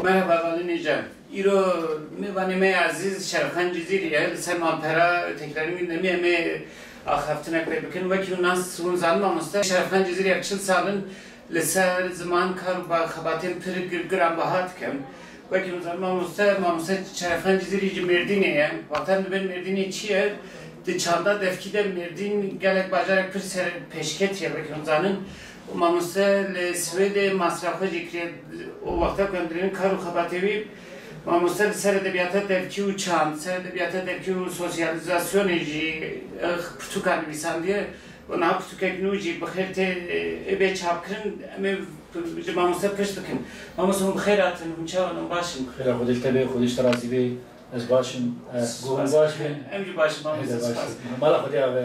Merhaba Vali Necem. İro mi aziz Şerifhan Ciziriye Selman Pera ötekilerin gündemi mi haftına bekleyin ve ki nasıl zanmamışsa Şerifhan Ciziriye çıl salın liser zaman karuba xabatin pir gram bahat kem ve ki zanmamışsa Şerifhan Ciziriye Merdin'e vatan ben Merdin'e çiğer de çanda defkide Merdin gelek bacarak pir ser peşket ya ve ki zanın Mamuse Svede masrafı zikri o vakta gönderin karu xabatevi Mamuse ser edebiyata devki uçan, ser edebiyata devki sosyalizasyon eci Portugal misan diye ona Portugal nuji bxerte ebe çapkırın ama Mamuse piştikin Mamuse bxeratın uçağın başım خير خودش تبي خودش ترازی بی از باشم گوهم باشم emci başım Mamuse مالا خودی آبه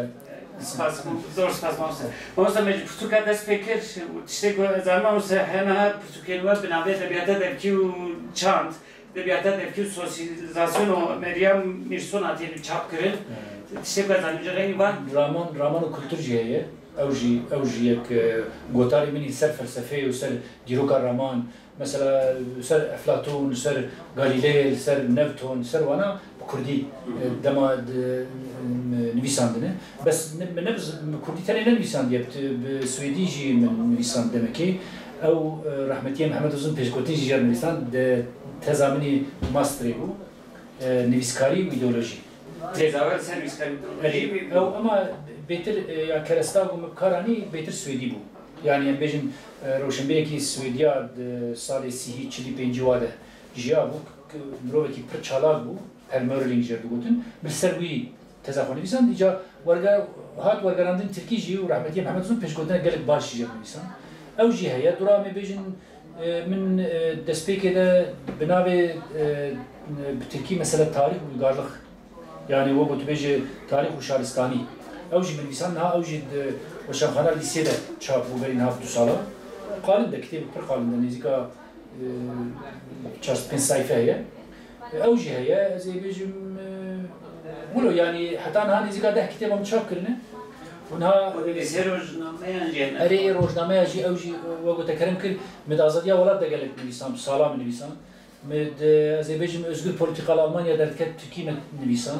zor spazmamsa. Mamsa mecbur Portugal despeker işte zaman hemen Portugal var binabe edebiyata devki çant edebiyata devki sosyalizasyon o Meryem Mirson atıyla çapkırın işte kazanıcı rengi var. رامان kültür جیه اوجی یک گوتاری منی سر فلسفه و سر دیروکا رامان مثلا سر افلاطون سر غالیله سر نفتون سر وانا کردی دما نویساندنه بس نبز کردی تنی نویساندیه بسویدی جی من نویساند دمکی او رحمتیه محمد حسین پیشگوتی جی نویسان تزامنی ماستری بو نویسکاری و ایدئولوژی Tezahür servis kaydı. Ama beter ya kerestav karani beter Suedi bu. Yani bejim Roşenberg'i Suediya sali sihi çili pencivade. Jia bu mroveki pır çalak bu. Her Merlin jerdu gotun. Bir servi tezahür nisan dica vargarandın Türkiye jiu rahmetiye Mehmet Uzun peşkoduna gelip baş jerdu nisan. Ev jihaya durame bejim min despekede binave Türkiye mesela tarih uygarlık yani o gotubeci tarih u şaristani. Evji min lisan ha evji o şamxana lisede çap bu berin haftu sala. Qalinde kitabı bir qalinde nizika ças 5 sayfaya. Evji heye zebejim bulu yani hatta ha nizika da kitabım çap kirine. Ona lise rojnameye jene. Eri rojnameye ji evji o gotekerim kir med azadiya velat da gelip nisan salam nisan. Med Azerbaycan özgür politikal Almanya derket Türkiye nisan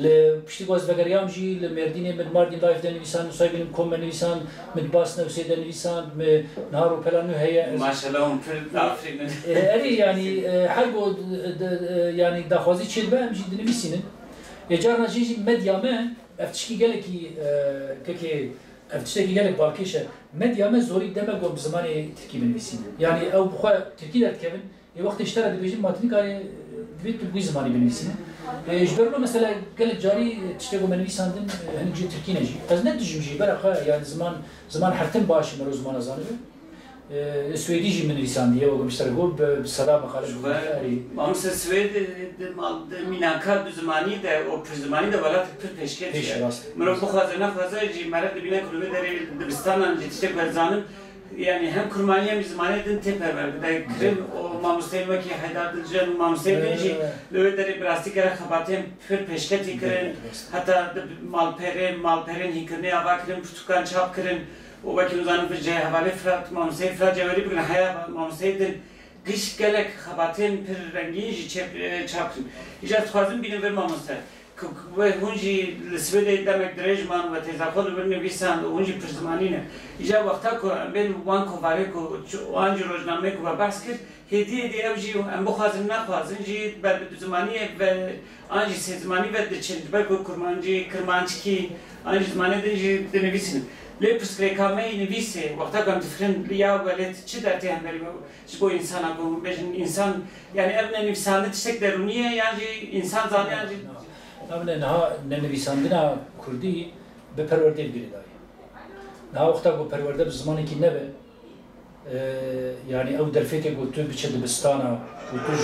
le piştigoz vegeriyam ji le Merdin'e med Mardin Live'den nisan sahibinim kommen nisan med Basna Hüseyin'den nisan med Naru Pelanu heye maşallah pir Afrika'nın eri yani her go yani daxwazi çelbe ji nivisinin ecarna ji medyame eftişki geleki keke eftişki gelek balkeşe medyame zori deme go zamanı Türkiye nivisinin yani ev bu Türkiye derkevin وقت اشترى دبيجين ماتني كاري بيت بقي زماني بالنسبة جبرنا مثلا قال جاري تشتغل من نيساندن هني جي تركي نجي از ندجم جي برا يعني زمان حرتم باش مرو زمان زانه السويدي جي من نيسانديه وقام اشتركوا بصدام مخالف مامس السويد ميناكا بزماني ده او بزماني ده ولا تفر peşket مرو بخازنا خازا جي مرد بينا كلمه دري دبستان جيتشك زانم yani hem kurmaniye hem zamanedin teperver bir de Kırım o mamustelme ki Haydar Dilcan mamustelme ki lövederi brastikere xabatem pür peşketi kırın hatta malperen hikirne ava kırın Portugal çap kırın o vakit uzanıp bir havale fırat mamustel fırat ceveri bugün haya mamustelden kış gelek xabatem pür rengi çap kırın icaz tuazım bine ver mamustel ve hunci Svede demek derejman ve tezahür bir nisan hunci prizmanine. İca vakta ko ben wan ko vare ko anji rojname ko baskir hediye de evji em bu xazin na xazin ji ber zamaniye ve anji sezmani ve de çelbe ko kurmancı ki anji zamane de ji de nevisin. Le pskrekame nevise vakta kam tifrin ya velet çi derti hemeli bu insana ko bejin insan yani evne nefsanı tişek deruniye yani insan zani yani Ama ne nevisandina Kurdi be perverde bir dahi. Daha vakta bu perverde bir zamanı ki ne be yani ev derfete bu tüm biçe dibistana bu tüm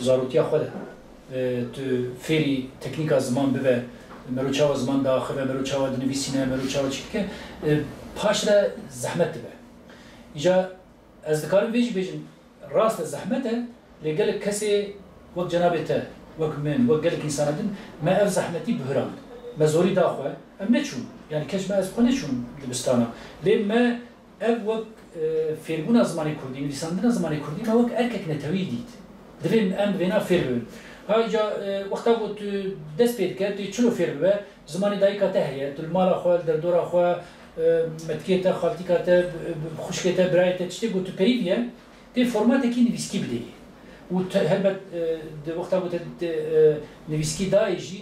zarutiya xwede tu feri teknika zaman be meruçava zaman daxil meruçava nevisine meruçava çıkke paşra zahmet be. İca az dikarim veci bejim rast zahmete legel kese vak cenabete وكمان وقال لك إنسان دين ما أفزحمتي بهران ما زوري داخله أم نشون يعني كش ما أسبقنا نشون لبستانا ليه ما ev vak ferbuna zamanı Kurdî, lisandına zamanı Kurdî ma vak erkek netewî dît. Divên em vêna fêr bibin. Haja wexta ku tu dest pê dike, tu çilo fêr bibe, zimanê dayîka te heye, tu li mala xwe, li derdora xwe, metkê te, xaltîka te, xuşkê te, birayê te, tiştê ku tu peyivî tê formatekî nivîskî bideyî. û helbet di wexta ku te nivîskî dayî jî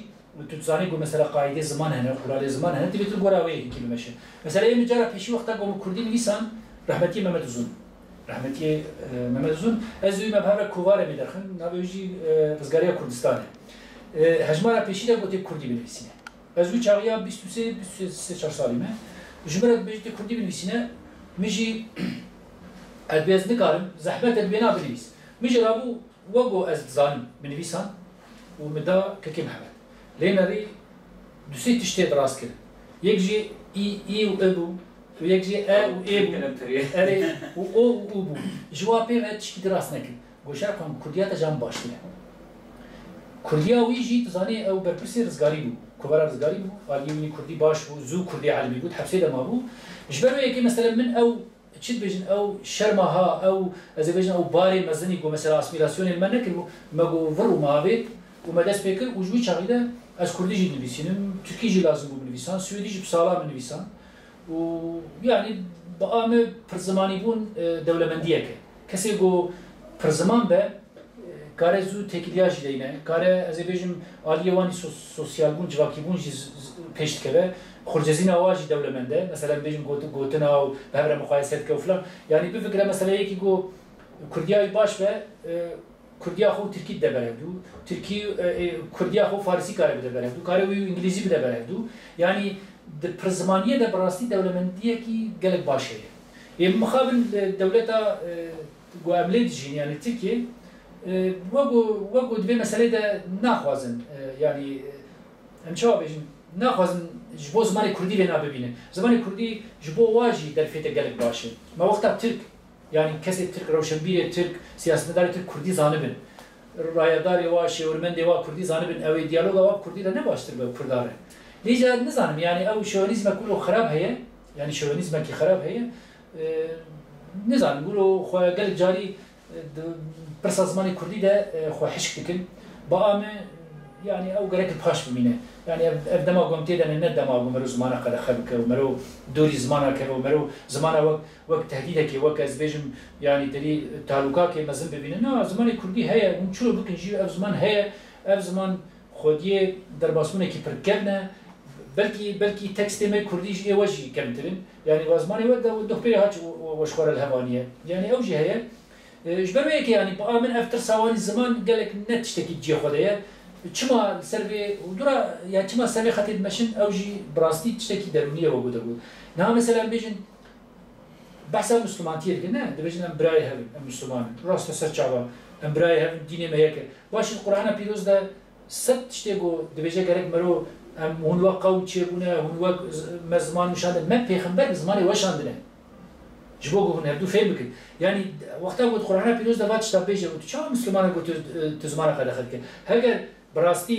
tu dizanî ku mesela qaîdê ziman hene, quralê ziman hene, divê tu gora wê yekî bimeşe. Mesela êm cara pêşî wexta ku Kurdî nivîsan, rahmetiyê Mehmet Uzun. Rahmetiyê Mehmet Uzun, ez wî me bi hevre Kovarê mê derxin, navê jî Rizgariya Kurdistanê. Hejmara pêşî de gotiê Kurdî binivîsîne. Ez wî çaxiya 23-24 salî me. Ji ber bêjî tê Kurdî binivîsîne, min jî ez nikarim, zehmet et bêna binivîs. Min jî rabû wego ez dizanim binivîsan û min da kekê Mehmet. Lê nerî du sê tiştê dirast kirin. Yek jî î û e bû, û yek jî e û ê bû, erê û o û û bû. Ji wa pê ve tiştî dirast nekin. Goşar xwe Kurdiya te can baştir e. Kurdiya wî jî dizanî ew berpirsê rizgarî bû. Kovara rizgarî bû, aliyê wî Kurdî baş bû, zû Kurdî elmî bû, hepsê de mabû. Ji ber wê yekê mesela min ew çi dibêjin ew şerma ha, ew ez ê bêjim ew barê mezinî ku mesela asîlasyonê me nekir bû, me got vir û mavê û me dest pê kir û ji wî çaxî de ez Kurdî jî dinivîsînim, Türkî jî lazim bû binivîsan, Swêdî jî bi sala binivîsan. û yani bi amê pirzimanî bûn dewlemendiyek e. Kesê ku pirziman be, kare zû têkiliya jî deyne, kare ez ê bêjim aliyê wanî sosyal bûn, civakîbûn jî pêş dikeve, xurcezîna wa jî dewlemend e, mesela bêjim gotina û bi hevre muqayese dike û filan. Yani bifikre mesela yekî ku Kurdiya wî baş be, Kurdiya xwe Tirkî de berhevdû, Tirkî Kurdiya xwe Farsî kare bide berhevdû, kare wî İngilîzî bide berhevdû. Yani di pirzimaniyê de bi rastî dewlemendiyekî gelek baş heye. Ê mixabin dewleta ku em lê dijîn yani Tirkiye, wego divê meselê de naxwazin, yani em çawa bêjin, naxwazin ji bo zimanê Kurdî vêna bibînin. Zimanê Kurdî ji bo wa jî derfê te gelek baş e. Me wexta Tirk, yani kesê Tirk, rewşenbîrê Tirk, siyasetmedarê Tirk Kurdî zanibin. Rayedarê wa, şêwirmendê wa Kurdî zanibin, ew ê diyaloga wa Kurdî de ne baştir be Kurdar e. Lêja nizanim yani ew şövenîzmek wilo xerab heye, yani şövenîzmekî xerab heye, nizanim wilo xwe gelek carî pirsa zimanê Kurdî de xwe hişk dikin. Bi amê yani ew gerek paş bimîne. Yani ev dema gom tê de ne dema ku merû zimana qedexe bike û merû dorî zimana keve û merû zimana wek tehdîdekê wek ez bêjim yani derî talûkakê mezin bibînin. Na zimanê Kurdî heye, hûn çilo bikin jî ev ziman heye, ev ziman xwediyê derbasbûnekî pir kev ne, belkî tekstê me Kurdî jî êwe jî kemtirin. Yani wa zimanê we de dohpêrê haç weşxwara li hevaniye. Yani ew jî heye. Ji ber wê yekê yani bi a min ev tirsa wanî ziman gelek ne tiştekî ciyê xwe de ye. Çima ser vê dura yani çima ser vê xetê dimeşin ew jî bi rastî tiştekî derûnî ye we bû. Niha mesela bêjin behsa Müslümantiyê dikin ne? Dibêjin em birayê hevin, em Müslümanin. Rast e ser çawa, em birayê hevin, dînê me yek e. Başî Qur'ana pîroz de sed tiştê ku dibêje gerek merû em hûn wek qewm çêbûne, hûn wek me ziman nişandin, me pêxember bi zimanê we şandine. Ji bo ku hûn hevdû fêr bikin. Yani wexta ku Qur'ana pîroz de va tişta bêje û tu çawa Müslüman ku tu zimana qedexe dike. Heger براستی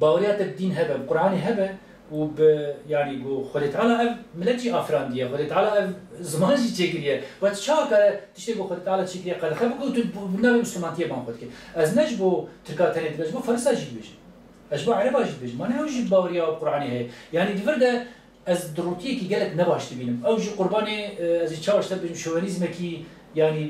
باوریات دین هبه قرآنی هبه و به یعنی گو خدا تعالی اف ملتی افراندیه خدا تعالی اف زمانی چیکیه و چه کاره تشتی گو خدا تعالی چیکیه قد خب گو تو نوی مسلمانیه بان خود که از نجبو ترکاتنی دبج بو فرسا جید بشه اجبا عربا جید بشه من اوجی باوریا قرآنی هی یعنی دیورده از دروتیه کی گلک نباشت بینم اوجی قربانی از چاوشت بیم شوونیزم کی یعنی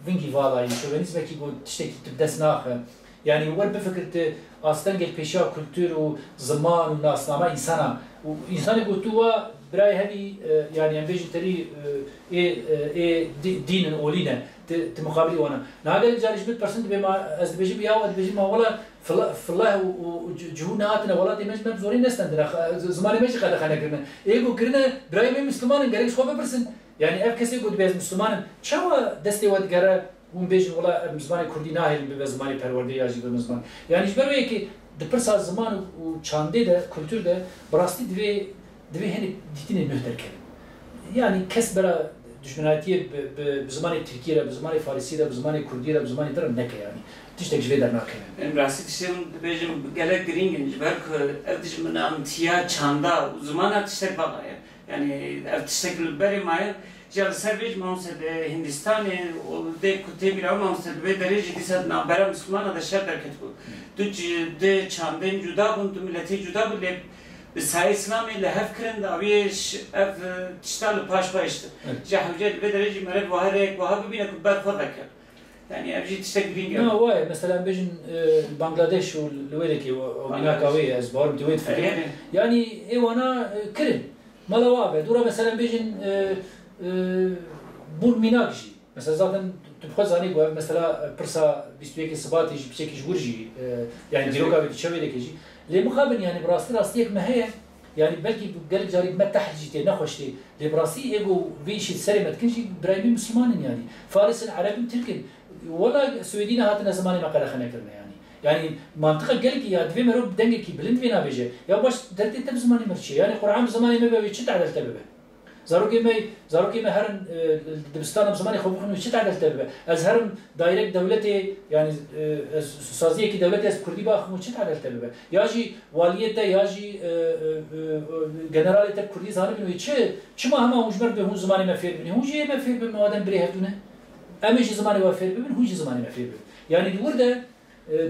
وینگی والای شوونیزم کی گو تشتی تبدس ناخه yani wer bifikirte aslan gel peşa kültür û zaman û nasnama insana û insanê ku tu wa birayê hevî yani em bêjin terî ê dînin olîne ti muqabilî wana. Nagel carî ji bil persin dibe ma ez dibêjim ya dibêjim ma wala fillah û cihûn hatine welatê me ji me zorî nestendine zimanê me jî qedexe nekirine. Ê ku kirine birayê me Müslümanin gerek ji xwe bipirsin. Yani ev kesê ku dibe ez Müslümanin çawa destê we digere hûn bêjin wala em zimanê Kurdî nahêlin bibe zimanê perwerdê ya jî bibe ziman. Yani ji ber wê yekê di pirsa ziman û çandê de kultûr de bi rastî divê hinek dîtinê nûh derkevin. Yani kes bera düşmaniyetiyê bi zimanê Tirkî re, bi zimanê Farsî re, bi zimanê Kurdî re, bi zimanê din re neke yani. Tiştek ji vê dernakeve. Em rastî tiştên dibêjim gelek girîngin ji ber ku ev dijmin em tiya çanda û zimana tiştek vaqa ye. yani tiştekil beri maya جال سرچ مامسد هندستان و ده کتی میرا مامسد به درجه دیسد نابرا مسلمان ده شر درکت بود دو ده چاندن جدا بود دو ملتی جدا بود لی به سعی اسلامی لحف کرن داویش اف تشتال پاش پایشت جهوجه به درجه مرد واه ببینه که بعد فرق کرد yani evci tiştek bilmiyor. No, vay mesela bejin Bangladeş o lüvedeki o minakavi az barım tüvet fikir. Yani evana kirin. Malava ve dura mesela bejin bu minakji. Mesela zaten tüpkaz hani bu mesela pırsa bistüyeki sıbatı bir çekiş vurji yani diroka ve çevedeki. Le mukabil yani rastı ek meheye yani belki gelip cari mettahcite nahoşti le brasi ego ve şey serimet kinci braymi Müslümanın yani. Faris'in Arap'ın Türk'ün ولا سويدين هاتنا زماني ما قال خلينا كرنا يعني منطقه قال لك يا دفي مرو بدنك كي بلند فينا بيجي يا باش درتي تب زماني مرشي يعني قرعه زماني ما بيجي تشد على التبه زاروكي ما هرن دبستان زماني خوفهم تشد على التبه ازهرم دايركت دولتي يعني سازيه كي دولتي از كردي باخ تشد على التبه ياجي واليته ياجي جنراليته كردي زاني بنو تشي ما هم مجبر به زماني ما فير بني هو جي ما فير بنو ادم بري هدونه امیش زمانی وافر ببین هوچ زمانی وافر ببین یعنی دورده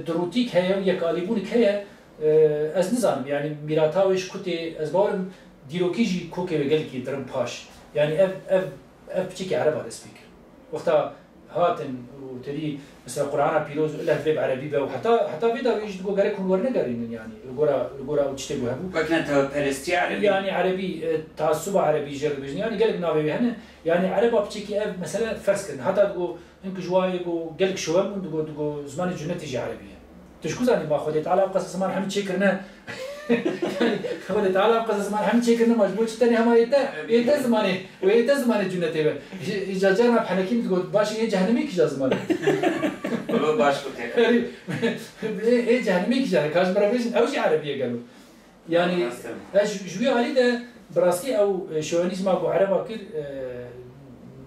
دروتیک هیا یک آلیبونیک هیا از نزانم یعنی میراتاویش کتی از بارم دیروکیجی کوکی وگل کی درم پاش یعنی اف چیکی عربه دسپیکر وقتا هاتن و تری مثلا قرآن پیروز له فيب عربي به وحتى بيدا يجد جو غير كون ورنا غارين يعني الغورا وتشتبه هبو وكانت فلسطين عربي يعني عربي تعصب عربي جرب يعني قال لك نافي هنا يعني عربه بتشكي مثلا فرس كن حتى تقول انك جواي جو قال لك شو من تقول زمان الجنه تيجي عربيه تشكو زاني ما خدت على قصص زمان حمد شكرنا يعني خدت على قصص زمان حمد شكرنا مجبور تاني هم يتا زماني ويتا زمان الجنه تبع جاجرنا بحنكين تقول باش هي جهنمي كي زمان والله باش كنت ايه جهنمي كي جاي كاش برافيش او شي عربيه قالوا يعني شويه علي ده براسي او شوانيز ما ابو عربه كل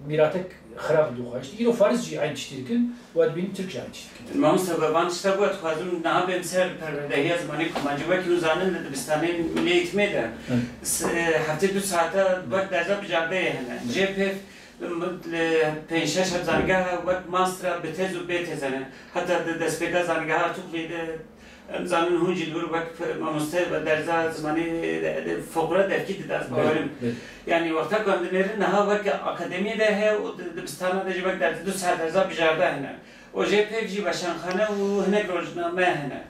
ميراتك خراب دو خاش تيجي فارس جي عين تشتركن وادبين تركي عين تشتركن ما سببان تشتبوت خازم نها بمسر پروردهی زمانی کمانجوا کی روزانه دبستانی ملی اعتماده هفته 2 ساعته وقت درجه بجرده هنه جپ پنجشش زنگاه وقت ماستر بتز و بتزنه حتی دسپیدا زنگاه تو لیده زمین هونجی دور وقت مامسته و درجه زمانی فوق‌العاده درکی دست باوریم yani وقتا گاندنری نها وقت اکادمی ده و دبستان ده جواب درجه 2 ساعت درجه بجرده هنه و جپ جی باشنخانه و هنگ روزنامه هنه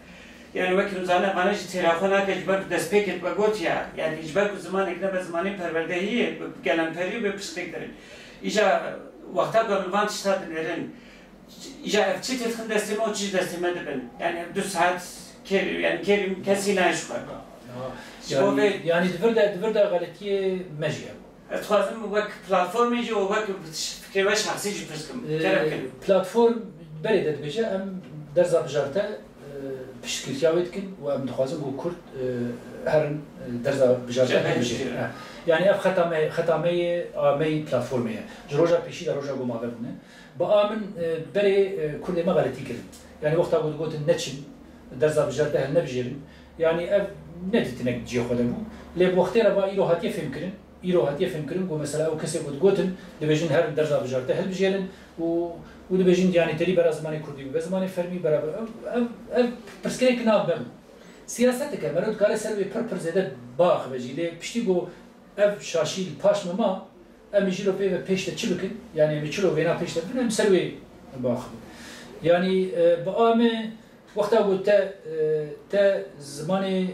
yani وقت روزانه قانش تراخونه که جبر دسپیکت و گوتیا yani جبر زمان اکنه به زمانی پروردهی گلنپری و پشتک داریم ایجا وقتا گاندوان تشتاد نرین ایجا افچی تدخل دستیمه و چیز دستیمه دبن yani 2 saat yani kerim kesine şu kadar. Yani dverde galetiye mecbur. Ethazım vak platformeci o vak fikir ve şahsi cüpüsküm. Platform belediye beje em derza bjarta pişkirtiyavetkin ve em dixwazim bu Kurd her derza bjarta beje. Yani ev xatameye amey platformeye. Roja peşi de roja gomave bune. Ba amin bere Kurd'e galeti kirin. Yani vaqta gotin neçin درزا بجرده هل نبجرن يعني اف ندتنك جي خدمو لي بوختيرا با ايرو هاتيه فهم كرن و مثلا او كسي بود گوتن دبجن هر درزا بجرده هل بجرن و دبجن يعني تري برا زماني كردي و زماني فرمي برابر اف پرسكري كناب بم سياست که مرد کار سر به پر زده باخ بجیله پشتی گو اف شاشیل پاش ما امیجلو به پیشته چی بکن يعني میچلو وینا پیشته بنم سروي باخ يعني با وقتا قلت تا زمان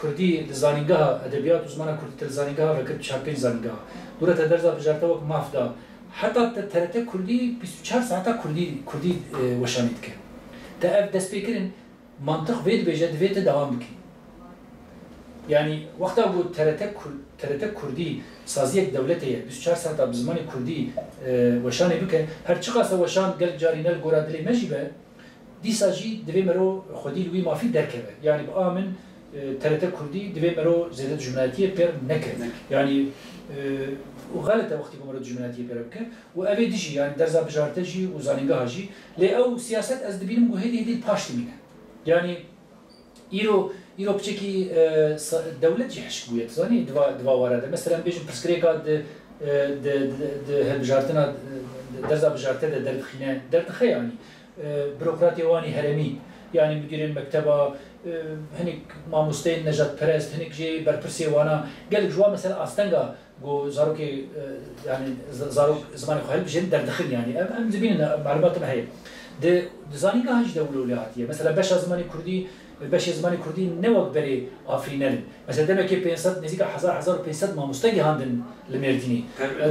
كردي لزانينجها ادبيات وزمان كردي لزانينجها فكرت شابين زانينجها دورة درزا بجارتا وقت مافدا حتى ترتا كردي 24 ساعة كردي وشانيت كان تا اف دست بيكرن منطق فيد بيجد فيد دوام بكي يعني وقتا قلت ترتا كردي سازيك دولتي 24 ساعة بزمان كردي وشاني بكن هر چقاسا وشان قلب جارينا القرى دلي مجيبه دیساجی دوی مرو خودی لوی مافی درکه یعنی با آمن ترته کردی دوی مرو زیاد جملاتی پر نکرد یعنی و غلطه وقتی که مرو جملاتی پر بکه و اوی دیجی یعنی درزا بجارته جی و زانینگاه جی لی او سیاست از دبینم گوهی دی پاشت مینه یعنی ایرو ایروپچکی دولت جهش بوده زانی دوا وارده مثلا بیشتر پرسکریکا د بجارتنا درز بجارته درد خینه درد خیانی بروکراتی وانی هرمی yani müdürün mektebe hani mamusteyn nejat perest hani ki berpersi wana gel jwa mesela astanga go zaruki yani zaruk zamanı khayl bişin derdakhil yani em zibin malumat ma hay de zanika haj devlulatiye mesela 5 zamanı kurdi 5 zamanı kurdi ne vak beri afrinel mesela demek ki 500 nezika 1500 mamustagi handın lemerdini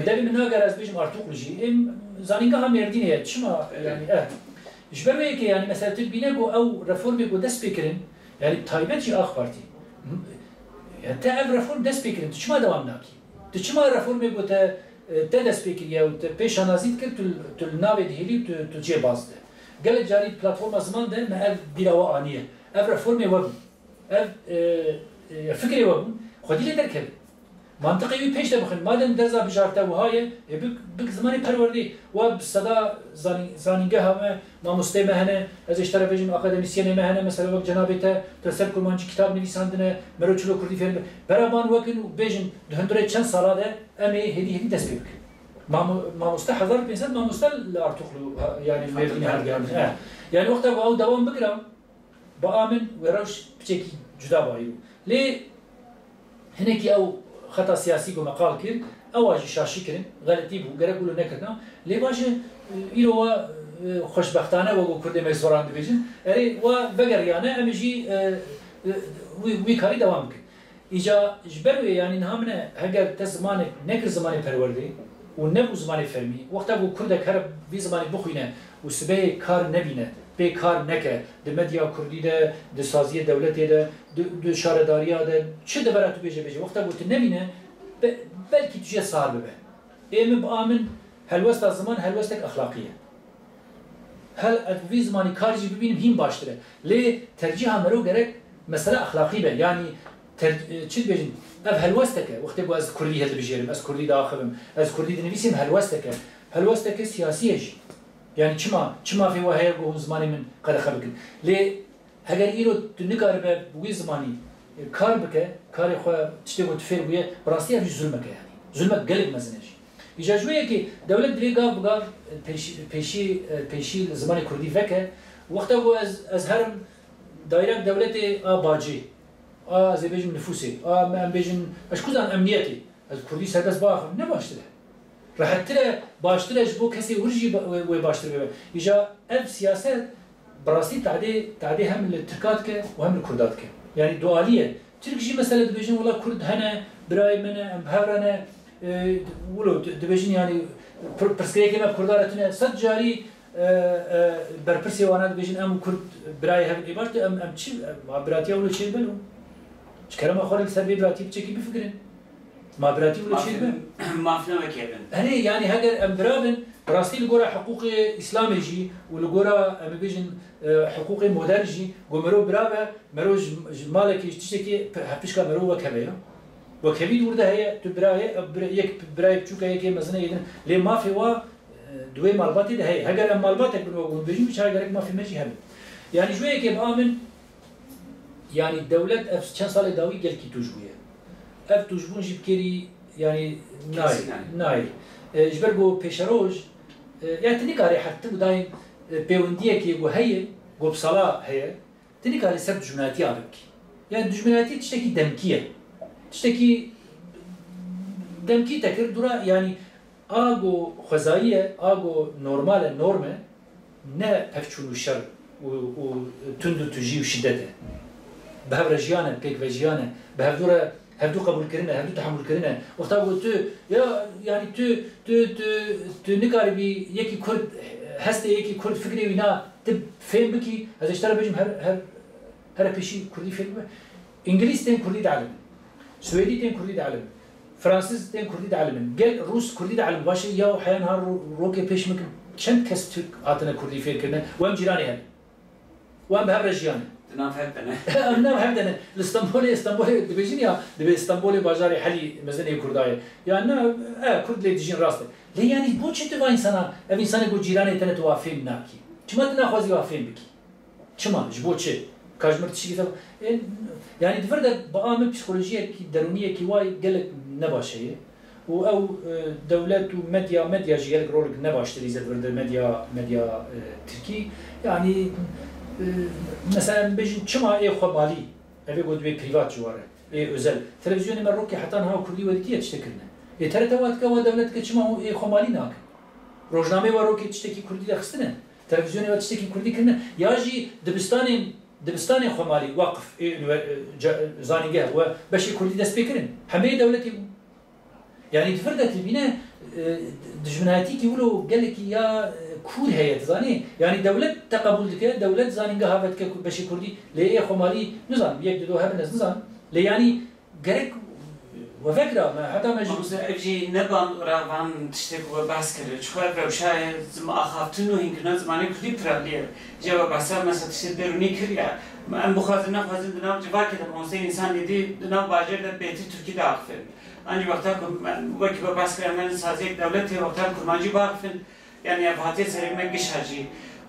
devi min garaz bijim artuqluji em zanika ha merdini çma yani جبرمه که یعنی مثلا تبینه گو او رفرمی گو دست بکرین یعنی تایبتی آخ پارتی یعنی تا او رفرم دست بکرین تو چما دوام ناکی تو چما رفرمی گو تا دست بکری یا تا پیش آنازید کرد تو ناوی دهیلی تو جه بازده گل جاری پلاتفورم زمان ده ما او بیروا آنیه او رفرمی وگم او فکری وگم خودی لی درکه منطقی وی پیش دبخن مادن درزا بجارته وهایه بک زمانی پروردی و بصدا زانینگه همه ماموسته مهنه از اشتراک بجیم اکادمیسیون مهنه مثلا وقت جنابیته ترسل کلمانچی کتاب نویسندنه مرو چلو کردی فیلم برابان وقت بجیم دهندره چند ساله امی هدی دست بک ماموسته 1500 ماموسته لارتوخلو yani mevdini her gelmiş yani وقت او دوام بگیرم با آمن و روش بچکی جدا بایو لی هنکی او خطا سیاسی کو مقال کرد اواجی شاشی کردن غلطی بو گره گلو نکردن لی باشه ایرو خوشبختانه و کرده میسوران دیجن اری و بگریانه امیجی وی کاری دوام کرد ایجا جبروی یعنی نهامنه هگر تزمان نکر زمانی پروردی و نبو زمانی فرمی وقتا بو کرده کار وی زمانی بخوینه و سبه کار نبینه به کار نکه د مدیا کردی د سازی دولتی د شارداری ده چه د براتو بیجه وقتا گفت نبینه بلکی توی سال ببه ایم بآمن هلوست از زمان هلوستک اخلاقیه هل وی زمانی کارجی ببینیم هیم باشتره لی ترجیح مرو گرک مسئله اخلاقی به یعنی چی بیجیم اف هلوستکه وقتی با از کردی هل بجیرم از کردی داخلم از کردی دنویسیم هلوستکه سیاسیش yani çima fi vahaya bu zamanı min kada xabik le eğer iro tunigar be bu zamanı kar bike kar xo tişte bu tfer buye brastiya bir zulmek yani zulmek gelip mezenej icajwe ki devlet diliga bu peşi zamanı kurdi veke vaqta bu az her daire devleti abaci azebejin nüfusi ambejin aşkuzan emniyeti az kurdi serbest bağım ne başladı راحت تره باشترش بو کسی ورجی و باشتر ببه ایجا اف سیاست براستی تعدی هم لترکات که و هم لکردات که یعنی دوالیه ترکشی مثلا دبیجن ولا کرد هنه برای منه امهرانه ولو دبیجن yani پرسکریه که ما کردارتونه صد جاری برپرسی وانه دبیجن ام کرد برای هم ایباشت ام چی براتیا ولو چی بلو چکرم آخری سر براتی بچکی بفکرین ما براتي ولا شيء ما فينا مكيبن هني يعني هاجر امبرابن براستي لجورا حقوق اسلامي جي ولجورا ام بيجن حقوق مودرجي ومرو برابه مرو مالك يشتكي حبشكا مرو وكبيا وكبيد ورده هي تبراي يك براي بچوكا يك مزنه يدن لي ما في وا دوي مالباتي ده هي هاجر مالباتك بيجي مش هاجر ما في ماشي هم يعني شويه كي بامن يعني الدوله اف كان صار داوي قال كي توجويه اف توجبون جيب كيري يعني ناي جبرجو بيشروج يعني تنيكاري حتى ودايم بيونديه كي جو هي جو بصلا هي تنيكاري سب جملاتي عبك يعني جملاتي تشتكي دمكي تكر درا يعني اغو خزائيه اغو نورمال نورمه نه افچونو شر و تندو تجي وشدته بهبرجيانه بيك فيجيانه بهبدوره هفدو قبول كرنا هفدو تحمل كرنا وقتا قلت يا يعني تو نكاري بي يكي كرد هسته يكي كرد فكري وينا تب فين بكي هذا اشترى بيجم هر بيشي كردي فيلم انجليز تين كردي تعلم سويدي تين كردي تعلم فرانسيس تين كردي تعلم قال روس كردي تعلم باشي يا حيان هار روكي بيش ممكن كم كس ترك عطنا كردي فيلم كرنا وام جيراني هل وام بهبرجيانه نام هبدنه نام هبدنه اسطنبول دبيجينيا دبي اسطنبول بازاري حلي مزني كرداي يعني كرد لي ديجين راسته ليه يعني بو تشتوا انسان جو جيراني تنه توافين ناكي چما تناخذي وافين بكي چما جبو چه کاجمر تشکی تا یعنی دفرد با آم پسیکولوژی کی درونیه کی وای گلک نباشه و او دولت و مدیا جیل رول نباشه دیزد ورد مدیا ترکی yani mesela bejin çima xwe malî evê got wê prîvat ciware özel televizyonê me rokê hetan ha Kurdî wedîtiye tiştekirine TRT wat ka wa devlet çima xwe malî nakin rojnamê wa rokê tiştekî Kurdî de xistine televizyonê wa tiştekî Kurdî kirine ya jî dibistanê xwe malî waqf zanîngeh we beşê Kurdî dest pê kirin hemê devletî yani difir de tibîne dijminatî ki wilo gelekî ya kur heye zani yani devlet tekabül dike devlet zanînge havet ke beşê Kurdî lê xwe malî nizan yek do hebin nizan lê yani gerek ve vekra heta me jî neban ravan tiştek we behs kir çixwe rewşayê zima axaftin û hinkirina zimanê Kurdî piraliye ceva behsa mesela tiştê derûnî kiriye em bixwazin nexwazin di nav civakê de monsê însan êdî di nav bajêr de bêtî Tirkî de axivin Ancak vakta wekî ve behs kirin em saziyek devletê vakta kurmancî baxivin yani hatiye serime gişacı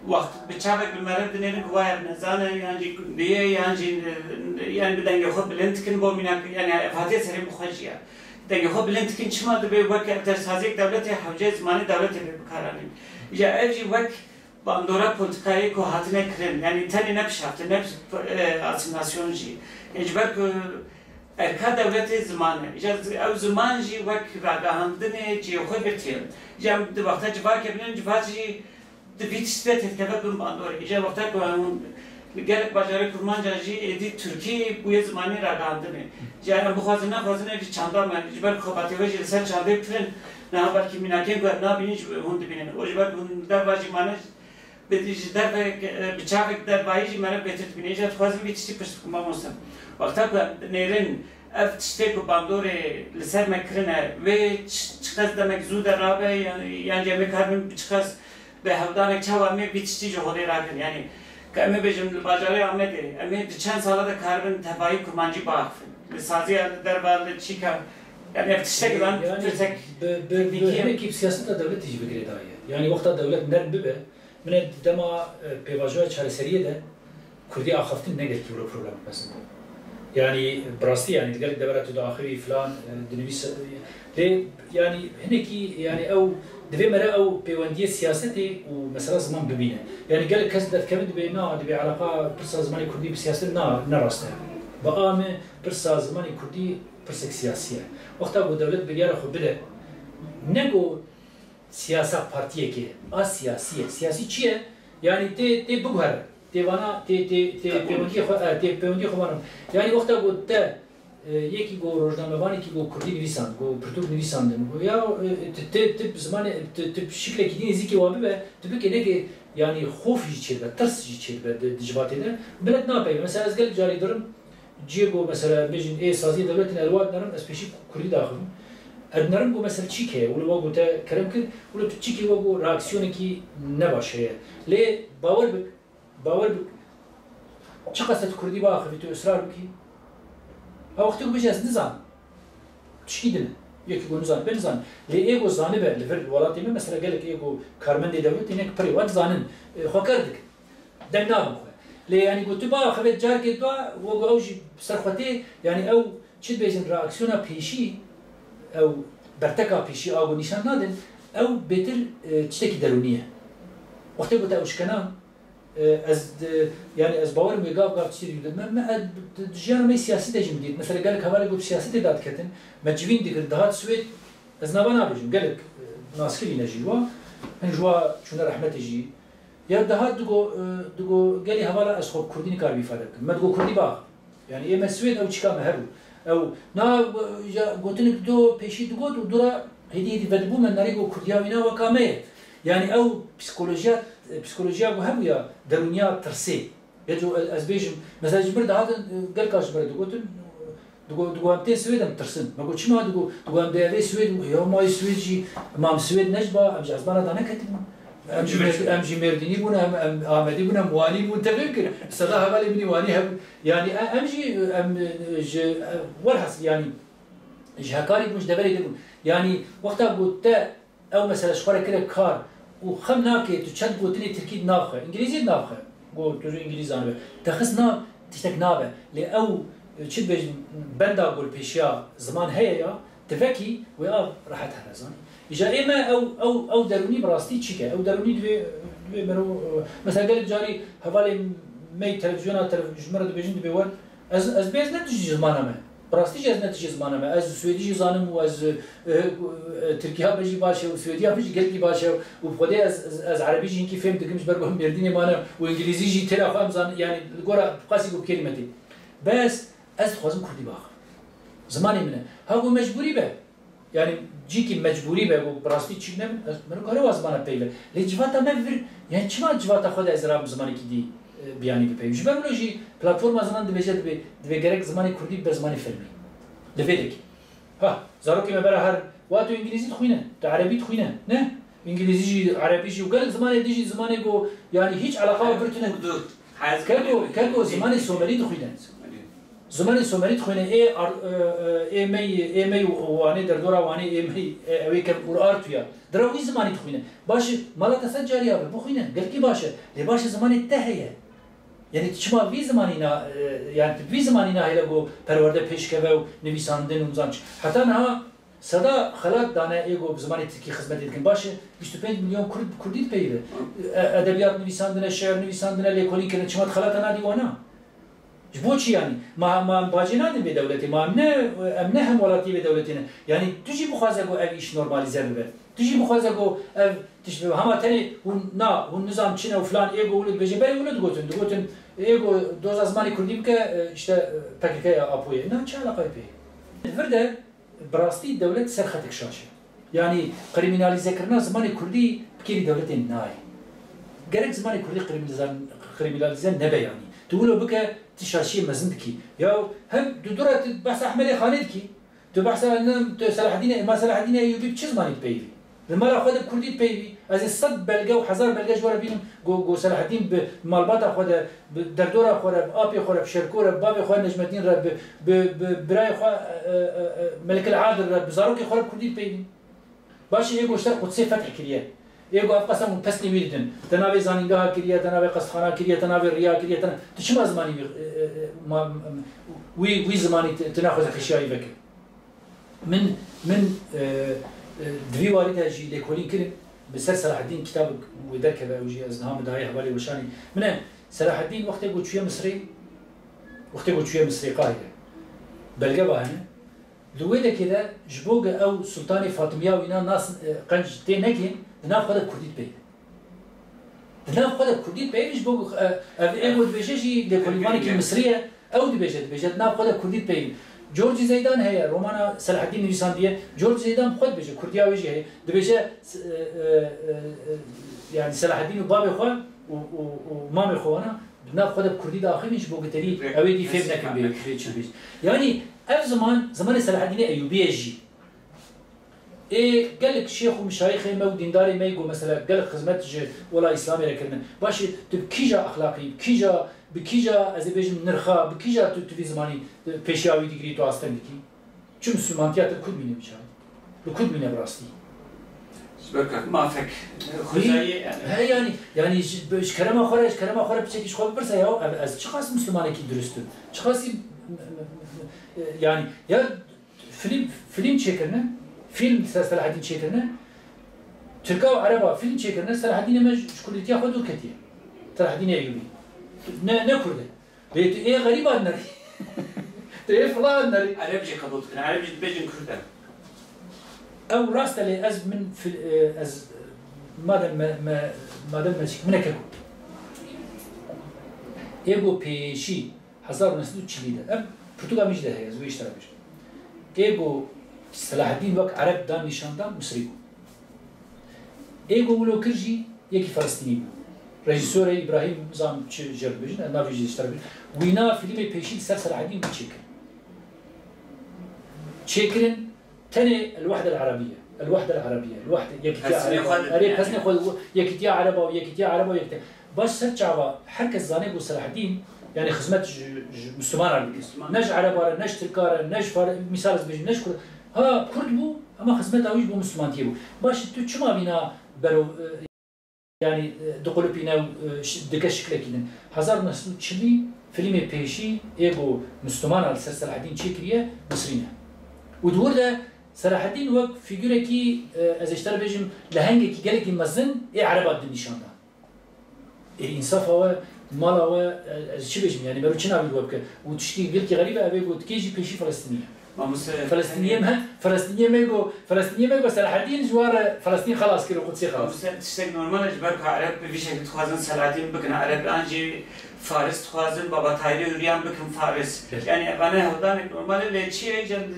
vakt bıçak bilmere dinlerin kuvaya nezane yani diye yani bir denge xo bilentkin bo minak yani hatiye serim xajiya denge xo bilentkin çımadı be vak tersazik devleti havce zamanı devleti be kararın ya evci vak bandora politikayı ko hatine kirin yani tani ne pişaftı ne asimilasyoncu ecber ko erka devleti zamanı ya ev zamanji vak ragahandine ci xo birtiyem ya de vakta civak yapılan civacı de bitişte tetkebe bin bandora ya vakta ko gerek bacarı kurmancacı edi Türkiye bu zamanı ragandine yani bu hazine bir çanda mı cibel xabatı ve sen çanda pren ne haber ki minake ko ne biniş hundu binin o cibel hundu vacı manaj bedijder ve bıçak der bayıcı mera betirt biniş ya fazla bitişti pıskuma mosam vakta ko nerin ev tiştek bu bandore liser mekrine ve çıkaz demek zuda rabe yani yemek harbin çıkaz ve havdanek çavamek bitişti johore rakın yani kame bejim bacarı amede eme geçen sala da karbon tebayı kurmancı bağfın sazi derbarlı çika yani ev tiştek lan türsek böyle ki siyaset de devlet tecrübe gerek yani vakta devlet nerede be mene dema pevajoya çareseriye de Kurdi axaftin ne gerekiyor o problem mesela yani brasti yani gelip deverat dahili falan dinvis yani heneki yani ev deve mera ev pevandiye siyaseti o mesela zaman bibine yani gelip kes de kendi be na de alaka pırsa zamanı Kurdi bir siyaset na rastı baame pırsa zamanı Kurdi pırsa siyasiye vakta bu devlet bir yere xubile nego siyasa partiye ki as siyasi çiye yani te bu var devana te pevandiye xabanım yani vakta bu te یکی گو روزنامه‌وانی که گو کردی نویسند گو پرتوک نویسندن یا تب زمان تب شکل کی دیزی کی وابه تب که نگه yani خوفی چیه به ترس چیه به دجواتی ده بلد نپایی مثلا از گل جاری دارم جیگو مثلا بجین ای سازی دولتین الواد نرم اسپیشی کردی داخلم ادنرم گو مثلا چی که ولو واگو تا کرم کرد ولو چی که واگو راکسیونی کی نباشه لی باور بک چه قصد کردی با آخری تو اصرار بکی وقتی که بچه نزان چی دنه یکی گو نزان به نزان لی ایگو زانی به لفر ولاتی من مثلا گله که ایگو کارمند دولت اینه که پریوات زانن خو کردک دم نام خو لی یعنی گو تو با خبر جار که تو و اوج سرخوتی یعنی او چی بیزن راکسیونا پیشی او برتکا پیشی او نشان ندن او بهتر چیزی درونیه وقتی که تو اشکنام yani az bavarım ve gav çiğdi ben diyeceğim siyasi tecrübe değil mesela gelip havale grup siyasete datketin mecbin digir daha Suud az ne bana yapacağım gelip naskili nejwa en jwa şuna rahmet eji ya daha dugo geli havala az xob Kurdini kar ifade ettim dugo Kurdi ba yani em Suud ev çıka meheru ev na ya gotinik do peşi dugo dura hediye vedbu men narigo Kurdiyavina ve kame yani ev psikolojiya bu hem ya deruniya tersi ya jo az bejim mesela jibir daha gel kaç bare dugo amte Suud'am tersin ma go çima dugo am de Suud ya ma Suudji mam Suud nejba am jazbana da ne ketim am jimerdini buna am amedi buna muani bu tefekir sada havale bini wani yani am والحص yani jhakari muş develi debun yani vakta bu te ev mesela şfara kere kar وخم ناكي تشد قوتني تركيد نافخه انجليزي نافخه قول تجو انجليزي انا تخص نا تشتك نابه لأو شد بيج بندا قول بيشيا زمان هيا تفكي ويا راحت هرزاني إجا إما أو دروني براستي تشيكا أو دروني دبي مرو مثلا قال جاري هوالي مي تلفزيونات مرة دبيجين دبي ور از بيز نتجي زمانه ما براستي جاز نتجي زمانه ما از سويدي زانم واز تركيا بيجي باشه وسويديا بيجي قلبي باشه وبخدي از عربي جي كي فهمت كمش برغم بيرديني مانا وانجليزي جي تلا فهم زان يعني القرا قاسي بكلمتي بس از خوازم كردي باخ زماني منه هاو مجبوري به يعني جيكي مجبوري به براستي تشي نم من قرا زمانه بيله لجواتا ما يعني چما جواتا خود از رام زماني كي دي بیانی بپیوند. جبرانوجی پلتفرم از من دویجه دویگرک زمانی کردی به زمانی فیلمی. دویدک. ها زاروکی مبارا هر واتو انگلیزی تخوینه، تا عربی تخوینه، نه؟ انگلیزی جی عربی جی و گل زمانی دیجی زمانی کو یعنی هیچ علاقه برتونه. کدو زمانی سومری تخوینه. زمانی سومری تخوینه ای می وانی در دورا وانی ای می اوی که قرآن تویا. دروی زمانی تخوینه. باشه مالا کسات جاریه بخوینه. گل کی باشه؟ لباش زمانی تهیه. يعني تشما في زماننا يعني في زماننا هيدا جو پرورده پیشکه و نویساندن و مزانش حتی نه صدا خلات دانه ایگو بزمانی ترکی خدمت دیدن باشه 25 میلیون کردیت پیوه ادبیات نویساندن شعر نویساندن لیکولی کنه چما خلات انا دیوانا جبو چی يعني ما باجي نادم به دولتي ما امنه هم ولاتي به دولتنا يعني تجي بخوازه جو ايش نورماليزه به تجي بخوازه جو تشبه هما تاني نا والنظام تشينا وفلان ايجو ولد بيجي بري ولد قوتن ايجو دوز زماني كردي بك اشتا باكيكا ابوي نا تش علاقه به فرده براستي الدوله سرختك شاشه يعني كريميناليزه كرنا زماني كردي بكيري دولتين ناي قالك زماني كردي كريميناليزه نبي يعني تقولوا بك تشاشي مزندكي يا هم دورة بحث احمد خالدكي تبحث ان صلاح الدين ما صلاح الدين ايوبي بتش زماني بيبي لما لا اخذ كردي بيبي از الصد بلقى وحزار بلقى جوار بينهم جو صلاح الدين بمالبات اخذ دردوره اخذ ابي اخذ بشركوره بابي اخذ نجم الدين رب براي اخذ ملك العادل رب زاروك اخذ كردي بيبي باش يجو اشترك قدسي فتح كريه يجو قسم بسني ويدن تناوي زانينغا كريه تناوي قسخانه كريه تناوي ريا كريه تشما زماني ما وي زماني تناخذ اشياء بك من دوی واردها جي ليكولين كلم بسر صلاح الدين كتابك ودرك وجي ازنهام داعي حوالي وشاني من صلاح الدين وقت يقول شويه مصري وقت يقول شويه مصري قاهره بلقى هنا دويده كده جبوغ او سلطاني فاطميه وينا ناس قنج تينكين ناخذ كرديت بي ناخذ كرديت بي جبوغ ايغو بيجي ليكوليماني المصريه او دبيجه ناخذ كرديت بي جورج زيدان هي رومانا صلاح الدين نویساندیه جورج زيدان خود بيجي كرديا ويجي هي دبيجه يعني صلاح الدين وبابي خو ومامي خو انا بناخذ كردي داخلي مش بوقتري اوي دي فهم نكن بيج يعني اف زمان صلاح الدين ايوبي يجي ايه قال لك شيخ ومشايخ ما ودينداري ما يقول مثلا قال لك خدمت ولا اسلامي لكن باش تبكيجا اخلاقي بكيجا از بيجم نرخا بكيجا في زماني پیشاوی دیگری تو آستان کی چه مسلمانیت کد مینه بیچاره لکد مینه براستی سبکت ما فک خدایی yani کرم آخره بچه خواب برسه یا از چه خاص مسلمانه کی درسته چه خاصی yani ya film çekirne film صلاح الدين çekirne Türk ve Araba film çekirne صلاح الدين مج şkulitiye خود ketiye صلاح الدين ايوبي ne kurdu beyt غريب anlar ترى فلان نري عربي قبول كنا عربي بيجن كردان أو راست اللي أز من في أز ماذا ماشي منك يبغو بيشي حزار نسلو تشيليدا أم برتغال مش ده هي زويش ترى مش يبغو صلاح الدين وقت عرب دان نشاندان مصري يبغو ولو كرجي يجي فلسطيني رئيسور إبراهيم زام جرب بيجن نافيجي ترى وينا فيلم بيشي صلاح الدين بيشكل شكرا تاني الوحدة العربية الوحدة يكتيا عربة ويكتيا باش سرچاوا حركة زاني صلاح الدين يعني خدمت مسلمان نج عربة نج تركارة نج مثال بيجي نج ها كرد بو اما خدمت اويش بو مسلمان تيبو باش تو چما بينا برو يعني دقلو بينا دكا شكل كده 1940 فيلم بيشي إيجو مسلمان على صلاح الدين تشيكريا مصرينا ودور ده صلاح الدين وقت فيجورة كي از اشتر بيجم لهنجة كي قالك المزن إيه عربات النشان ده الإنصاف هو مال هو شو بيجم يعني مروتشنا بالوقت وتشتي قلت غريبة أبي قلت كيجي بيشي فلسطينية فلسطينية ما يقول صلاح الدين جوار فلسطين خلاص كده قدسي خلاص تشتك نورمال جبرك عرب بشكل تخازن صلاح الدين بكن عرب أنجي فارس تخازن بابا تايري وريان بكن فارس يعني أنا هودانك نورمال اللي شيء جد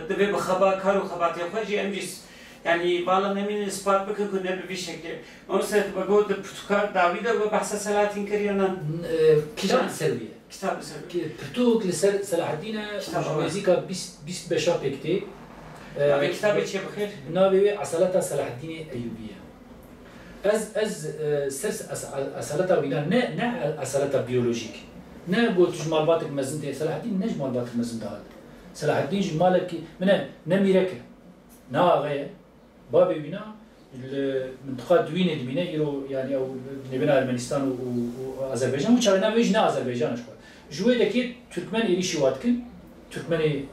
دبي بخبا كارو خباتي خوجي أمجيس يعني بالا نمين إثبات بكن كنا بشكل مثلا بقول البرتقال داويدا وبحث صلاح الدين كريانا كتاب سربية كتاب سربية برتوك لسر صلاح الدين جوازيكا بيس بشا بكتي نبي كتابي شيء بخير نبي عسلتا صلاح الدين أيوبية از سرس عسلتا وينا نا عسلتا بيولوجيك نا قلت جمال باتك مزن ده صلاح الدين نجمال باتك مزن ده صلاح الدين جمالك من نميرك نا غير بابي بنا المنطقة دوينة بنا يرو يعني أو نبنا أرمنستان وأذربيجان وشارنا بيج نا أذربيجان شو جوه دكيت تركمان إيريشي واتكن تركمان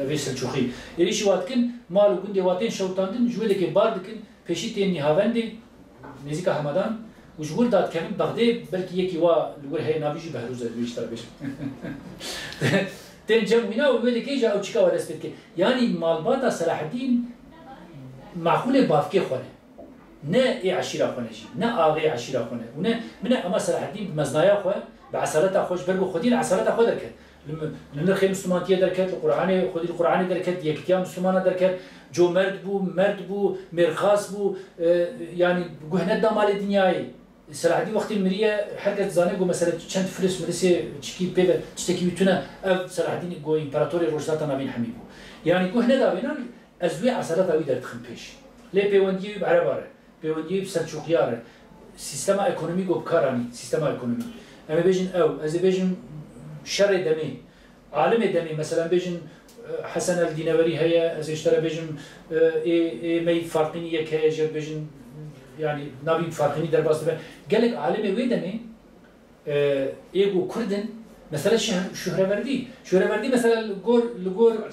ويسلجوخي إيريشي واتكن مالو كن دواتين شوطاندن جوه دكيت باردكن بيشيتين نهاوندي نزيكا همدان وجور داد كمان بغداد بلكي يكي وا لور هي نابيجي بهروزة بيشتر بيش تين جمعنا وجوه دكيت جا أو تشكا ورسبتك يعني مالباتا صلاح الدين معقولة بافكي خونه نا إيه عشيرة خونه جي نا آغي عشيرة خونه ونا منا أما صلاح الدين بمزنايا خو بعسالته خوش برجو خدي العسالته خو دركت لما خير مسلمانية دركت القرآن خدي القرآن دركت يكتيا مسلمان دركت جو مرد بو مرخاص بو يعني جهنة دامال الدنياي صلاح الدين وقت المرية حركة زانه جو مثلا چند فلس مرسي تشكي بيبر تشتكي بتونا أب صلاح الدين جو إمبراطوري روجداتا نبين حميبو يعني جهنة دابينا أزوي عسالته ويدر تخمبيش ليه بيوندي بعربارة بيوندي بسلجوقيارة سيستم ايكونومي جو بكاراني سيستم ايكونومي اما بيجن او از بيجن شر دمي عالم دمي مثلا بيجن حسن الدينوري هي از اشترى بيجن اي مي فرقينيه كاجر بيجن يعني نبي فرقيني درباس قالك عالم وي دمي ايجو كردن مثلا شهرة مثلا لغور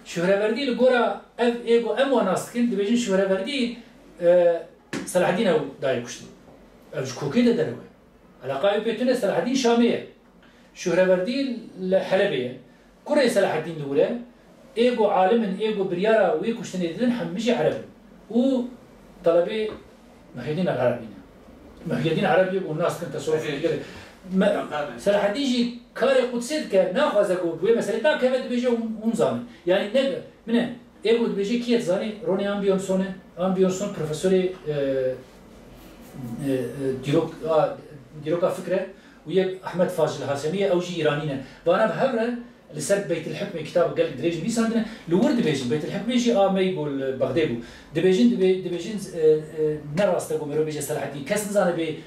شهرة لغورا اف ايجو ام وناسكن بيجن شهرة صلاح الدين او داير كشتن اوش كوكي ده دروي علاقه بيتنا صلاح الدين شاميه شهرة الحلبيه كره صلاح الدين دوله ايجو عالم ايجو بريارا وي كشتن يدن حمجي عربي و طلبي محيدين العربي والناس كنت تصوف صلاح الدين جي كاري قدسيت كناخذ اقول وي مثلا تا كيف بيجي ونزاني يعني نقدر من ايجو بيجي كيت زاني روني امبيونسون بروفيسوري ديروكا فكره ويا احمد فاضل الهاشميه او جي ايرانينا وانا بهبره لسرد بيت الحكمه كتاب قال دريج ميساندنا لورد بيجن بيت الحكمه جي ما يقول بغدادو دبيجن نراس تقول مرو بيجي صلاح الدين كاس نزانه بي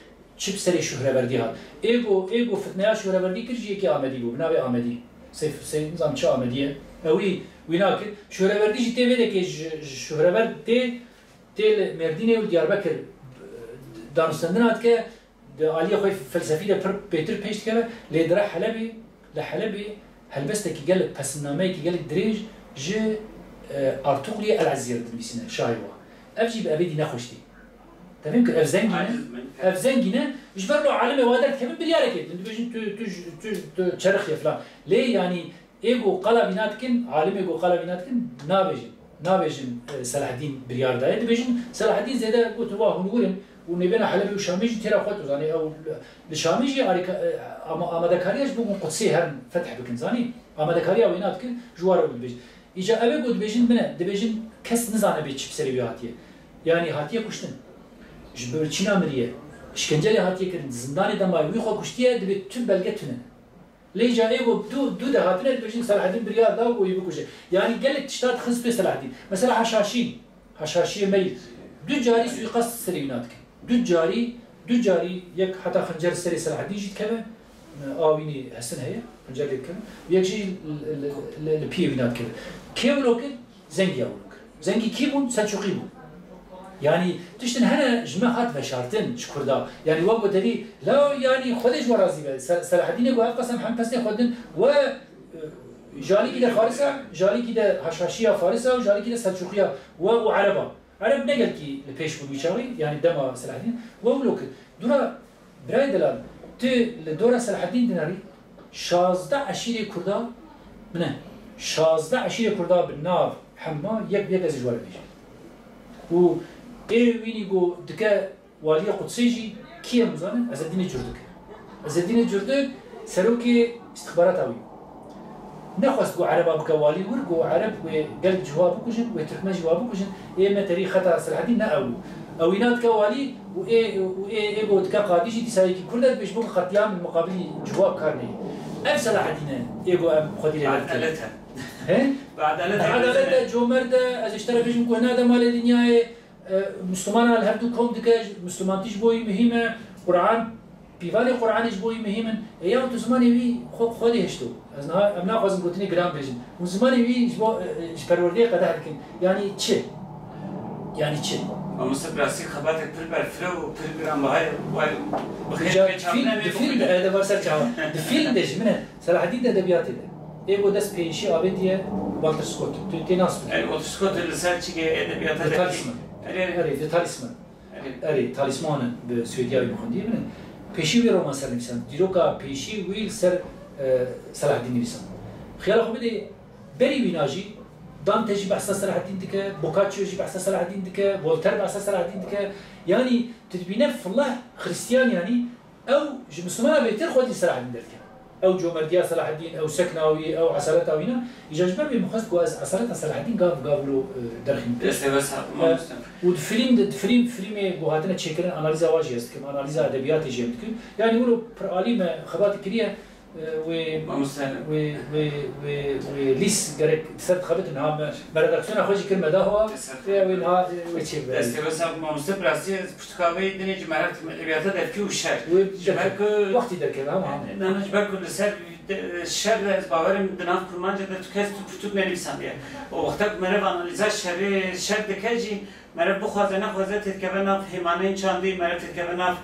چپ سری شهره بردی ها ایگو فتنه شهره بردی کرد که آمدی بود نبی آمدی سیف نظام چه آمدیه اوی وینا که شهره بردی جی تیوه که شهره برد تیل مردینه و دیاربکر دانستندن هات که عالیه خوی فلسفی ده بهتر پیشت که لیدره حلبی هلبسته که گلک پسنامه که گلک دریج جه ارتقلی العزیره دمیسینه شایوا افجی به ابدی نخوشتی تمام كده افزنجينا جبر له عالمي وادرت كمان بليارك انت بيجي تشرخ يا فلان ليه يعني ايجو قلبيناتكن عالمي ايجو قلبيناتكن نابجن صلاح الدين بليار ده انت بيجي صلاح الدين زي ده قلت واه نقولن ونبينا حلبي وشاميجي ترى اخوته يعني او الشاميجي امادكارياش بو قدسي هر فتح بكن زاني امادكاريا ويناتكن جوار بيجي اجا ابي قلت بيجن بنا دبيجن كس نزانه بيتش بسرياتيه يعني هاتيه كشتن جبر چینا مریه اشکنجه هاتیه کردن زندانی دمای وی خو کشتیه دبی تو بلگه تونه لیجا ایگو دو ده هاتنه بيجين صلاح الدين بريار دا و يبكوشه يعني قالك تشتات خص به صلاح الدين مثلا حشاشي مي دو جاري سوي قص سريناتك دو جاري يك حتى خنجر سري صلاح الدين جيت كبه آويني حسن هي خنجر لك كبه ويك شيء البي بينات كبه كيولوك زنجي اولوك زنجي كيبون سلجوقي بون يعني تشتن هنا جماعات بشارتن شكردا يعني وابو دري لا يعني خدش ورازي صلاح الدين يقول قسم هم بس خدن و جالي كده فارسة جالي كده هشاشية فارسة وجالي كده سلجوقية وعربة عرب نقل كي لبيش بويشاوي يعني دما صلاح الدين وولوك دورا براي دلال ت لدورا صلاح الدين ديناري 16 عشيرة كردا منه 16 عشيرة كردا بالنار حما يك از جوار بيجي و ويني جو دكا والي قدسيجي كي مزانه از الدين جردك از الدين جردك سروكي استخبارات اوي نخواست جو عربا بكوالي ورجو عرب وقلب جواب كوجن وتركمان جواب كوجن ما تاريخ خطا صلاح الدين ناو او ينات كوالي و جو دكا قاديجي ديسايكي كردات بيش بوك قتيام المقابل جواب كارني اف صلاح الدين ايجو ام خدي عدالتها بعد عدالتها جو مرده از اشترى بيش بوك هنا ده مال الدنيا مسلمان الهردو كوم دكا مسلمان تيش بوي مهمه قرآن بيوالي قرآن إيش بوي مهمن أيام تو زماني وي خودي هشتو أنا أمنا خازن قلتني جرام بيجن وزماني وي إيش بو إيش بروردي قدر هكين يعني تشي يعني تشي مستر براسي خبرتك في البرفلو وفي الجرام هاي الفيلم هذا برسل جاوا الفيلم ده منه صلاح الدين ده بياتي ده إيه بدس بيشي أبديه والتر سكوت تناس والتر سكوت اللي سال شيء ده بياتي ده تاليسمان أري تاليسمان أري تاليسمان بسويديا بيخوندي منه پیشی وی رومان سر نویسند دیروکا پیشی ویل سر صلاح الدین نویسند خیال خوب بده بری ویناجی دانته جی بحث صلاح الدین دکه بوکاتشو جی بحث صلاح الدین دکه ولتر بحث صلاح الدین دکه يعني تدبينه في الله خريستيان يعني او مسلمان بيتر خودي صلاح الدين دكه او جومرديا صلاح الدين او سكناوي او عسالتاوينا يجبر بمخص جواز عسالت صلاح الدين قابلوا درخين بس فيلم بوهاتنا تشكرن اناليزا واجي است كم اناليزا ادبيات جيمت يعني يقولوا عالم خبات كريه و ليس غير تصدق خبت انها بردكشن اخوجي كلمه ده هو وينها وتشي بس ما مستبر اساس برتقاوي دني جماعات ادبيات دفكي وشر جماعك وقت دركه انا جبرك لسر الشر از باورم دناف كرمانجا ده تكست برتق نويسان يعني وقتك مرة اناليزا الشر دكاجي مرة بخوازنا خوازات تكبنا هيمانين چاندي مرة تكبنا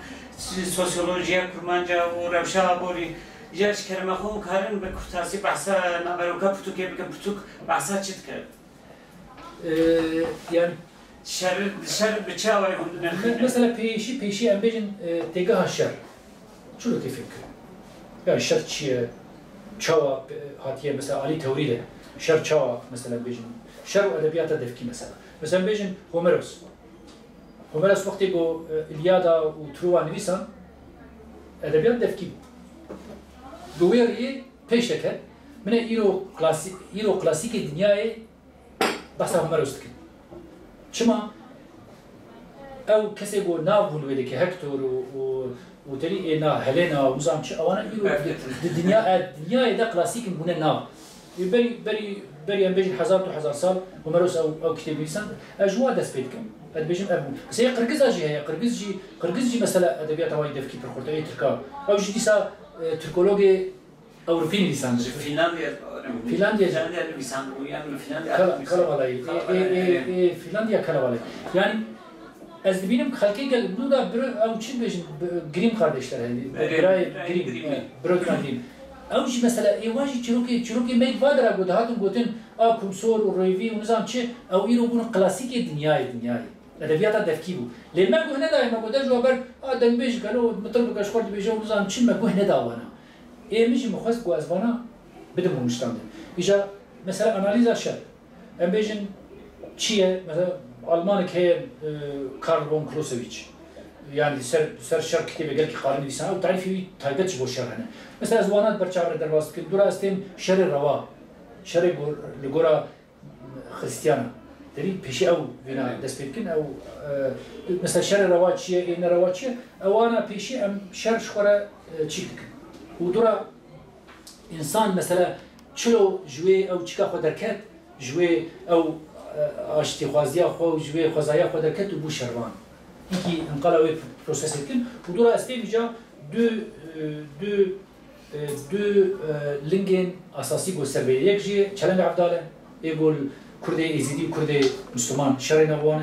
سوسيولوژيا كرمانجا وربشا بوري جاش كلمة خوم كارن بكرتاسي بحثا نبروكا بتوك يبقى بتوك بحثا چت كر يعني شر بتشاوي هندنا مثلا بيشي ام بيجن تجاه الشر شو لو كيف يعني الشر شيء تشاوا هاتيه مثلا علي توريده شر تشاوا مثلا بيجن شر ادبيات دفكي مثلا بيجن هوميروس وقت يقول اليادا وتروا نويسان ادبيات دفكي دوير إيه پیش دکه من ایرو کلاسیک دنیای بحث هومروس دکه چما او کسی گو ناو بولوی دکه هکتور و تری اینا هلنا و مزام چه آوانا ایرو دنیای دا کلاسیک بونه ناو بری ام بیجن 1000 سال هومروس او کتاب نویسان اجوا دست پید کم اد بیجن ابو بس هي قرقز جي مثلا ادبيات هواي دفكي برخورتي تركا او جي ديسا تركولوجي أوروبي نيسان. فنلنديا نيسان ويان كلا فنلنديا كلا والي. يعني از دبینم خالقی گل نودا بر او چی بیشن گریم کاردشتر هندی. برای گریم برودکاندیم. اوش مثلا ایواجی چروکی مید وادرا گود هاتون گوتن کمسور و رویوی و نظام چه او ایرو بون کلاسیک دنیای. ادبیات دفکی بود. لما گوه ندای ما گوده جو بر دم بیش گلو مطلب کاش خورد بیش و نظام چی ما گوه نداوانا. میشه مخصوص گوازوانا بدم مشتاند. ایجا مثلا انالیزا شد. ام بیشن چیه مثلا آلمان که کارل فون کلوسویچ يعني سر شر كتابه قال كي قارن لسانه وتعرفي تايقتش بو شر هنا مثلا زوانات برشا درواست كي دورا استم شر روا شر لغورا خريستيانا دري بيشي او بنا دسبيكن او مثلا شر روا شي ان روا شي او انا بيشي ام شر شخره تشيك ودورا انسان مثلا چلو جوي او چيكا خو دركات جوي او اشتي خوازيا خو جوي خوازيا خو دركات بو شروان qui انقلبوا process كن ودورا استيجا دو لينجين اساسي جو سيرفي يكجي تشالنج عبداله يقول كردي يزيدي كردي مسلمان شرينا وان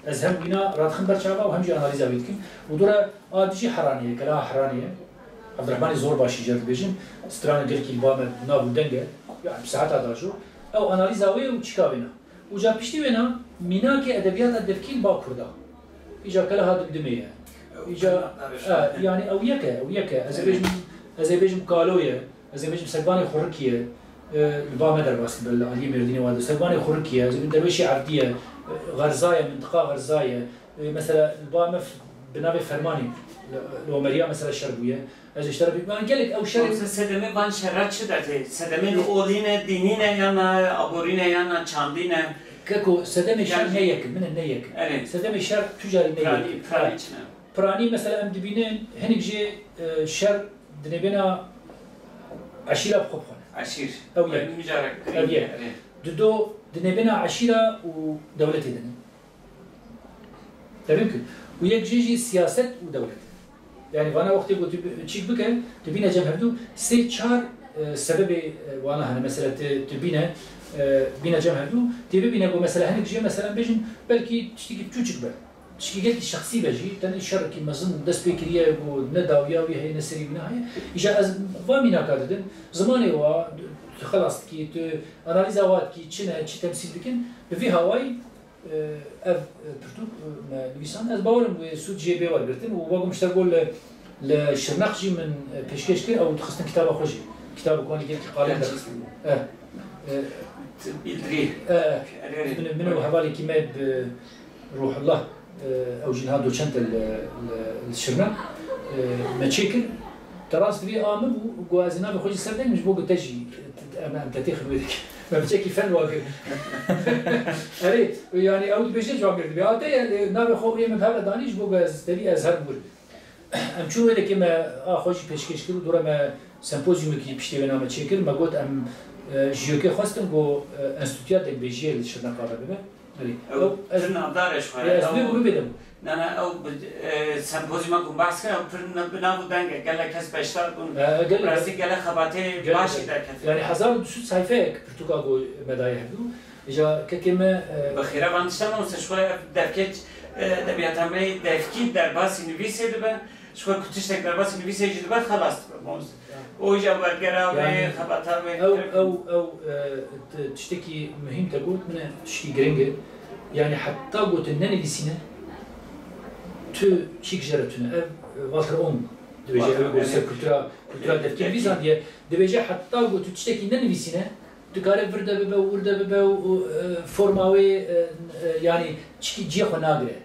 از هم وینا رادخن برچاوا و همجی آنالیزا بیدکن و دورا آدیجی حرانیه کلا حرانیه عبدالرحمن زور باشی جرد بیشیم ستران گرکی البام نابو دنگه یا ساعت داشو او آنالیزا وی و چیکا بینا و جا پشتی بینا مینا که ادبیات دفکیل با کردا ایجا کلا ها دمدمیه ایجا یعنی او یکه از بیشم کالویه از بیشم سگبانی خورکیه البام در باس بل علی مردینی واد سگبانی خورکیه از بین درویشی عردیه غرزايه منطقه غرزايه مثلا البام بنابي فرماني لو مريا مثلا شربيه از اشترى بيبان قال لك او شرب سدمه بان شرات شدته سدمه اولينه دينينه يانا ابورينه يانا چاندينه كاكو سدمه شر نيك من النيك سدمه شر تجاري نيك براني مثلا ام دبينين هنيك جي شر دنبنا عشيره بخبخون عشير او يعني مجارك دو دنبنا عشيره ودولتي دن تمام كده ويجي سياسه ودوله يعني وانا وقت قلت تشيك بكن تبينا جمهدو سي تشار سبب وانا هنا مثلا تبينا بينا جمهدو تبي بينا مثلا هنيك جي مثلا بيجن بلكي تشتكي تشوك بقى تشكي قلت الشخصي بجي تاني شرك مزن دس بكريه ونداويا وهي نسري بناها اجا از وامينا كادن زماني وا خلاص كي اناليزاوات كي تشنا تشي تمثيل بكن في هواي اف برتو نويسان از باورم سود جي بي وار برتم وباقوم اشتغل للشرناقجي من بيشكش كده او تخصنا كتابه خوشي كتاب كون اللي قال بيدري منو حوالي كيما روح الله او جنهاد دوشنت الشرناق ما تشكل تراس في امم وغازنا بخوج السردين مش بوق تجي امام تتيخ بيدك ما بتشكي فن واقف اري يعني اول بيجي جواب بيعطي نابي خوي من هذا دانيش بوق تبي ازهر بول ام شو هذا كما خوش بيشكش كيلو دوره ما سيمبوزيوم كي بيشتي بنا ما تشكل ما قلت ام جيوكي خواستم جو انستيتوت دك بيجي للشرناق هذا اري او انا دارش خويا أنا أو سمبوزيوم كم بحث كنا بنابو دنگه قال لك كسب اشتغل كون راسي قال لك خباتي باشي ده كتير يعني 1200 صحيفة برتقالو مدايح دو إجا ككمة بخيرة وانشتغل وسشوي دفكت دبياتامي دفكيت در باس نویسه دبا شوي كنتش تك در باس نویسه جد بعد خلاص موز وإجا برجرا وخباتامي أو تشتكي مهم تقول من تشتكي جرينجر يعني حتى قلت إنني دي سنة تو چیک جرتونه والتر اوم دبیجه گوشه کلتورا دفتر ویزان دیه دبیجه حتی گو تو چتکی ننویسینه دکاره ورده ببه فرماوی یعنی چی جیه خو ناگره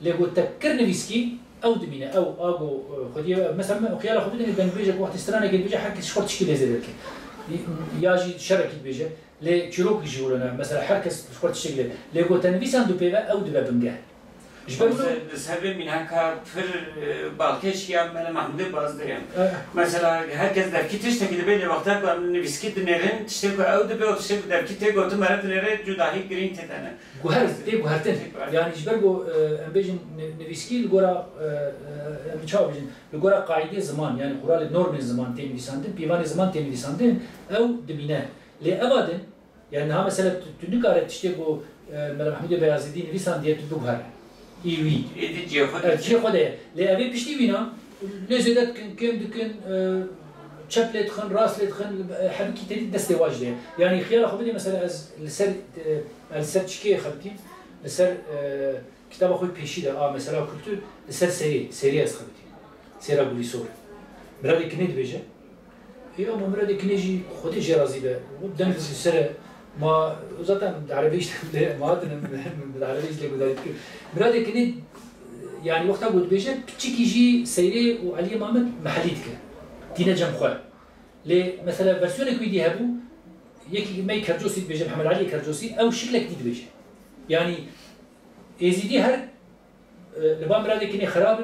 لگو تکر نویسکی او دمینه او آگو خودی مثلا خیال خودی دنی بنبیجه وقت استرانه که دبیجه حرکت شخص چی لیزه درک یاجی شرکی دبیجه ل چروک جورنا مثلا حرکت شخص چی لی لگو تنویسان دو پیوه او دبه بنگه سبب من هكا فر بالكش يا من محمود بازدريم مثلا herkes derki tişteki de belli vakta ben viski dinlerin tişteki avdu be tişteki derki te gotu mara dinlere judahi green tetene guharten yani jbergo bejin viski gora mçavijin gora qaide zaman yani kural norm zaman temi disandın pivan zaman temi disandın ev dibine le evadin yani ha mesela tünük aret tişteki bu Mahmud Beyazidin visan diye tutuk var إيوي إدي خدايا لأبي بيشتي بينا لزيدات كم دكن شبلت خن راسلت خن حبكي تريد دستي واجده يعني خيال أخوي مثلا السر شكي خبتي السر كتاب أخوي بيشي ده مثلا كلتور السر سري أس خبتي سيرا بوليسور مرادي كنيد بيجا هي أما مرادي كنيجي خدي جرازي ده ودن في السر ما zaten عربيش ما أدري من عربيش اللي قدرت برادي كنيد يعني وقتها قلت بيجا بتشيكي جي سيري وعلي محمد محليتك دينا جمخوا لي مثلا فيرسيون كويدي هبو يكي ما كرجوسي بيجا محمد علي كرجوسي أو شكلك جديد بيجا يعني يزيدي هر لبام برادي كني خراب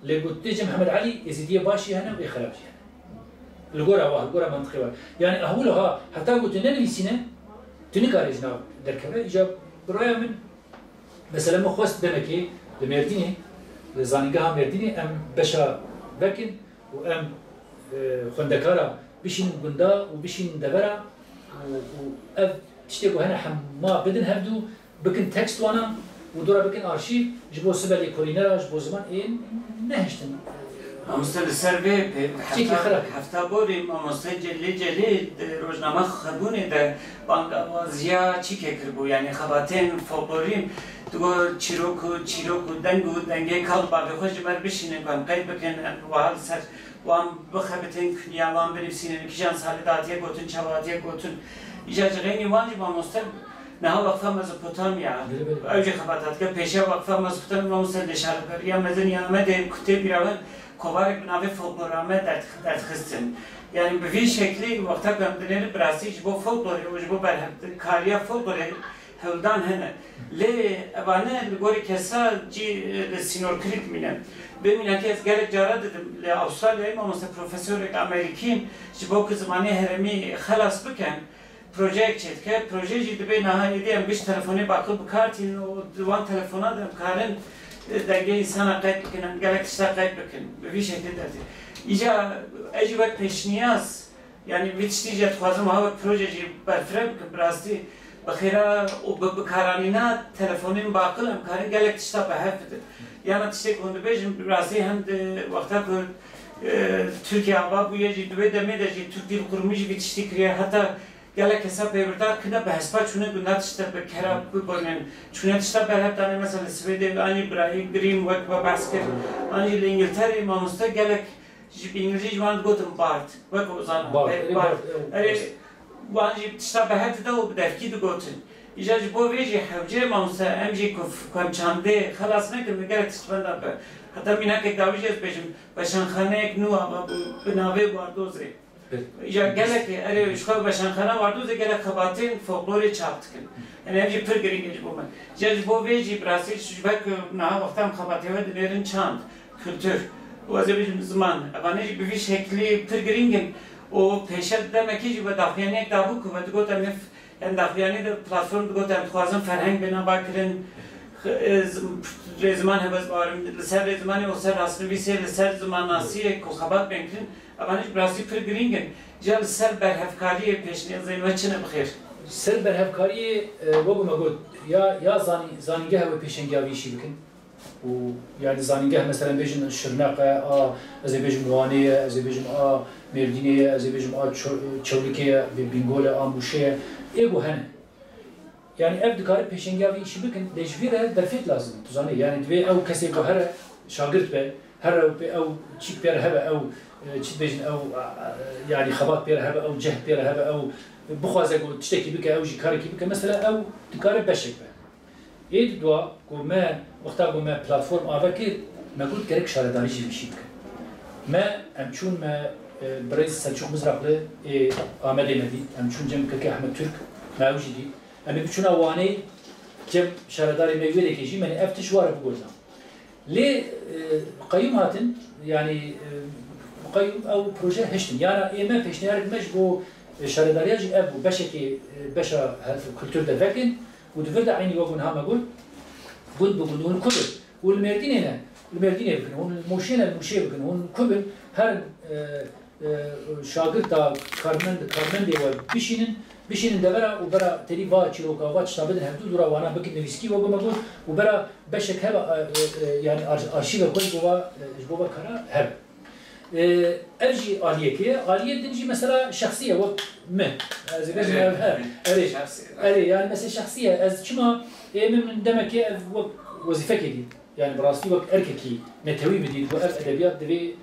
اللي قلت بيجا محمد علي يزيدي باشي هنا ويخرب هنا الجورا منطقي يعني أهولها حتى قلت ننوي سنة تنكار جناب دركبه إجاب برايا من مثلا ما خواست دمكي لمرديني لزانيقها مرديني أم بشا بكن وأم خندكارا بشين قندا وبشين دبرا وأف تشتكوا هنا حما بدن هبدو بكن تكست وانا و دورا بکن آرشیو جبو سبلی کولینرا جبو زمان این نهشتن مامۆستا لەسەر بێ هەفتا بۆریم مامۆستای جلی ڕۆژنامە خەبوونێدا بانگاوازیە چیکێ کردبوو یعنی خەباتێن فۆڵکلۆریم دوگۆ چیرۆک و دەنگ و دەنگێ کاڵ بابێ خۆش جمەر بشینن بام قەید بکەن وال سەر وان بخەبتن کنیا وان بنویسینن کیژان ساڵداتیە گوتن چاواتیە گوتن ئیجاجڕێنی وانجی مامۆستا نها وقفه مزپوتامیا اوج خبرات که پیشه وقفه مزپوتام ماموسل دشاربریا مدنی آمده کتب بیرون کوبارک بنابه فولکلورامه در خستن یعنی به این شکلی وقتا کمدنیر براسیج با فولکلوری و جو بر کاریا فولکلوری هلدان هنه لی اوانه لگوری کسا جی سینور کریت مینم ببینم که از گرگ جارا دیدم لی استرالیایی ماموسل پروفسور امریکیم جبو که زمانی هرمی خلاص بکن proje çetke, projeyi de ben nihayet diyem beş telefonu bakıp kartın o duvan telefona da karın denge insana kayıt bıkın, gerek işte kayıt bıkın, bir şekilde derdi. İca ecibet peşniyaz, yani bitiştiğince fazla hava projeyi berfire bıkın, biraz değil. Bakıra o bıkaranına telefonun bakılım, karın gerek işte behefedir. Yani işte konu bejim biraz değil hem de vakta bu Türkiye hava bu yeci de demedeci Türk dil kurumuş bitişti kriye hatta gelek hesap evrdar kına behespa çune günat işte be kera bu bonen çune işte be hep tane mesela Svede ani Bray Green Work ve Basket ani İngiltere mamusta gelek İngilizce jvan gotum Bart ve kozan Bart وانجی تشتا به هفته دو بدرکی دو گوتن ایجاج بو ویجی حوجه ماموسا امجی کم چانده خلاص نکن مگر تشتبنده به حتی مینا که داویجی از بجم بشانخانه یک نو آبا بناوه واردوزه ایجا گله که اره اشخواه بشانخانه واردوزه گله خباتین فولکلوری چاپت کن یعنی امجی پر گرینگیج بو من ایجاج بو ویجی براسی شجبه که نها وقتام خباتی های دنیرین چاند kültür و از بجم زمان اوانجی بوی شکلی پر گرینگن o peşet demek ki bu dafiyane dabu kuvvet gotem nef yani dafiyane de platform gotem xwazim ferheng bina bakrin rezman hebez barim ser rezmani o ser asli bir ser zaman nasiye ko xabat benkrin ama hiç brasi pir gringen jal ser berhefkariye peşne zeymeçine bixir ser berhefkariye voguma got ya zanige ve peşengavi işi bikin و يعني زانينجه مثلا بيجن شرناقه ازي بيجن روانيه ازي بيجن مردينيه ازي بيجن çolike بينغوله اموشه ايغو هن يعني اب دكار peşengavi işi bikin dejvire derfet lazım tuzani yani dve ev kese bu her şagird be her ev çip bir hebe ev çip bejin ev yani xabat bir hebe ev cehd bir hebe ev bu xaze go tişteki bike ev jikar ki bike mesela ev dikare beşek be اید دوا کومه وقتا کومه پلتفرم آوکی مگود کرک شاردانی جی میشیم که ما امچون ما برای سلچوق مزرعه آمده ندی امچون جم که احمد ترک موجودی امی بچون آوانی جم شارداری میویده کیجی من افتش واره بقولنا لی قیوم هاتن yani قیوم او پروژه هشتن yani ایمه پیشنهاد مش بو شارداریه جی اب بشکی بشا kültür devletin ودفرد عيني وقون هما قد بقولون كبر والمردين هنا المردين يبكن هون الموشين الموشي يبكن هون كبر هر شاغر تا كارمن دي بشينن دبرا وبرا تري باچي روكا واچ تابد هم دورا وانا بكن نويسكي وقوم اقول وبرا بشك هبا يعني ارشيف كل جوا كرا هب ارجي آلية دنجي مثلا شخصية وقت من أري يعني مثلا شخصية از كما من دمك وقت وظيفة كدي يعني براستي وقت أرككي نتوي بديد وأر أدبيات دبي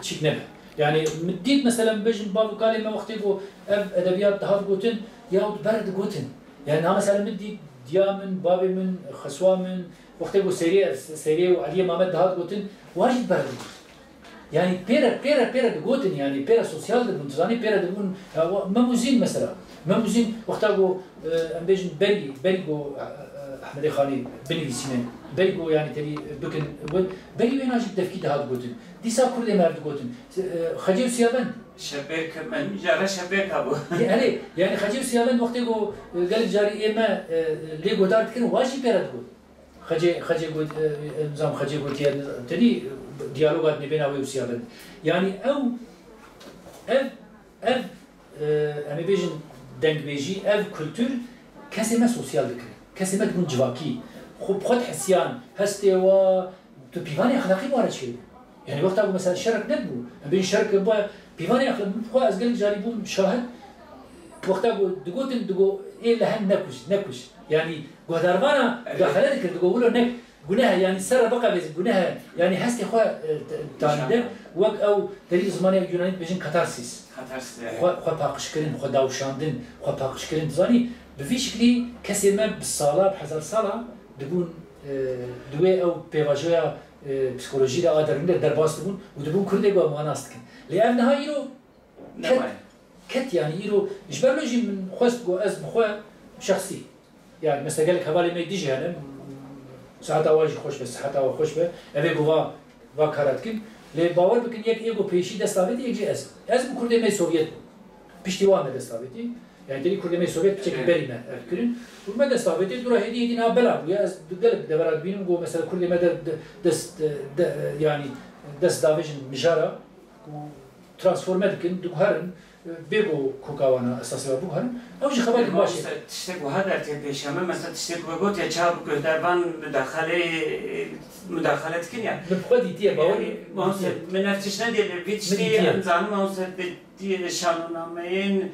شيك نبه يعني مديت مثلا بجن باب قال ما وقت يبو أدبيات هاد قوتن يا برد قوتن يعني أنا مثلا مدي ديامن بابي من خسوا من وقت يبو سيرية وعليا مامد هاد قوتن واجد برد يعني بيرا دقوتن يعني بيرا سوسيال دمونتزاني بيرا دمون مموزين مثلا مموزين وقتاقو ام بيجن بريقو احمد خاني بني سينين بريقو يعني تري بكن بري وين اجيب تفكيد هاد قوتن دي سا كل ما دقوتن خجيو سيابن شبيك من جارة شبيك ابو يعني خجيو سيابن وقتاقو قال جاري اما ليغو دارت كن واجي بيرا دقوت خجي قلت نظام خجي قلت يعني تدي ديالوجات بين أوي وسيابن يعني أو أنا بيجن دنگ بيجي أو كولتور كسمة سوسيال ذكر كسمة تكون جواكي خب خود حسيان هستي و تو بيفاني اخلاقي وارد شيء يعني وقتها مثلا شرك نبو بين شرك با بيفاني اخلاق خو از قال جاريبو شاهد وقتها دقوتن دقو ايه لهن نكوش يعني قدروانا داخلت كده دقولوا نك جناها يعني سر بقى بس جناها يعني هستي خو تانده وق او دليل زماني يوناني بيجن كاتارسيس خو باقش كرين خو داوشاندن خو باقش كرين زاني بفي شكلي كسي ما بالصلاه بحزر صلاه دبون دوي او بيواجويا بسيكولوجي دا ادرنده درباس دبون ودبون كرده با ماناستكن لان هايرو كت يعني يرو جبرلوجي من خست جو از بخو شخصي يعني مثلا قال لك حوالي ما يديجي هنا ساعات اواجي خوش بس حتى او خوش به ابي جوا وكاراتكن لي باور بكن يك ايجو بيشي دستاويت يجي از بكرده ما سوفيت بيشتيوان دستاويتي يعني تري كرده ما سوفيت بشكل بريمه فكرين وما دستاويتي دورا هدي نا بلا يا از دقلب دبرات بينهم جو مثلا كرده ما دست يعني دست دافيجن مجارا ترانسفورمات كن دغهرن بيجو كوكاوانا اساسا بوهن او شي خبر ماشي تشتكوا هذا تبيشامه مثلا تشتكوا بقول يا شاب كردبان مداخله كنيا بخدي تي باوري من نفتشنا ديال بيتشتي انزان ما دي شانونامين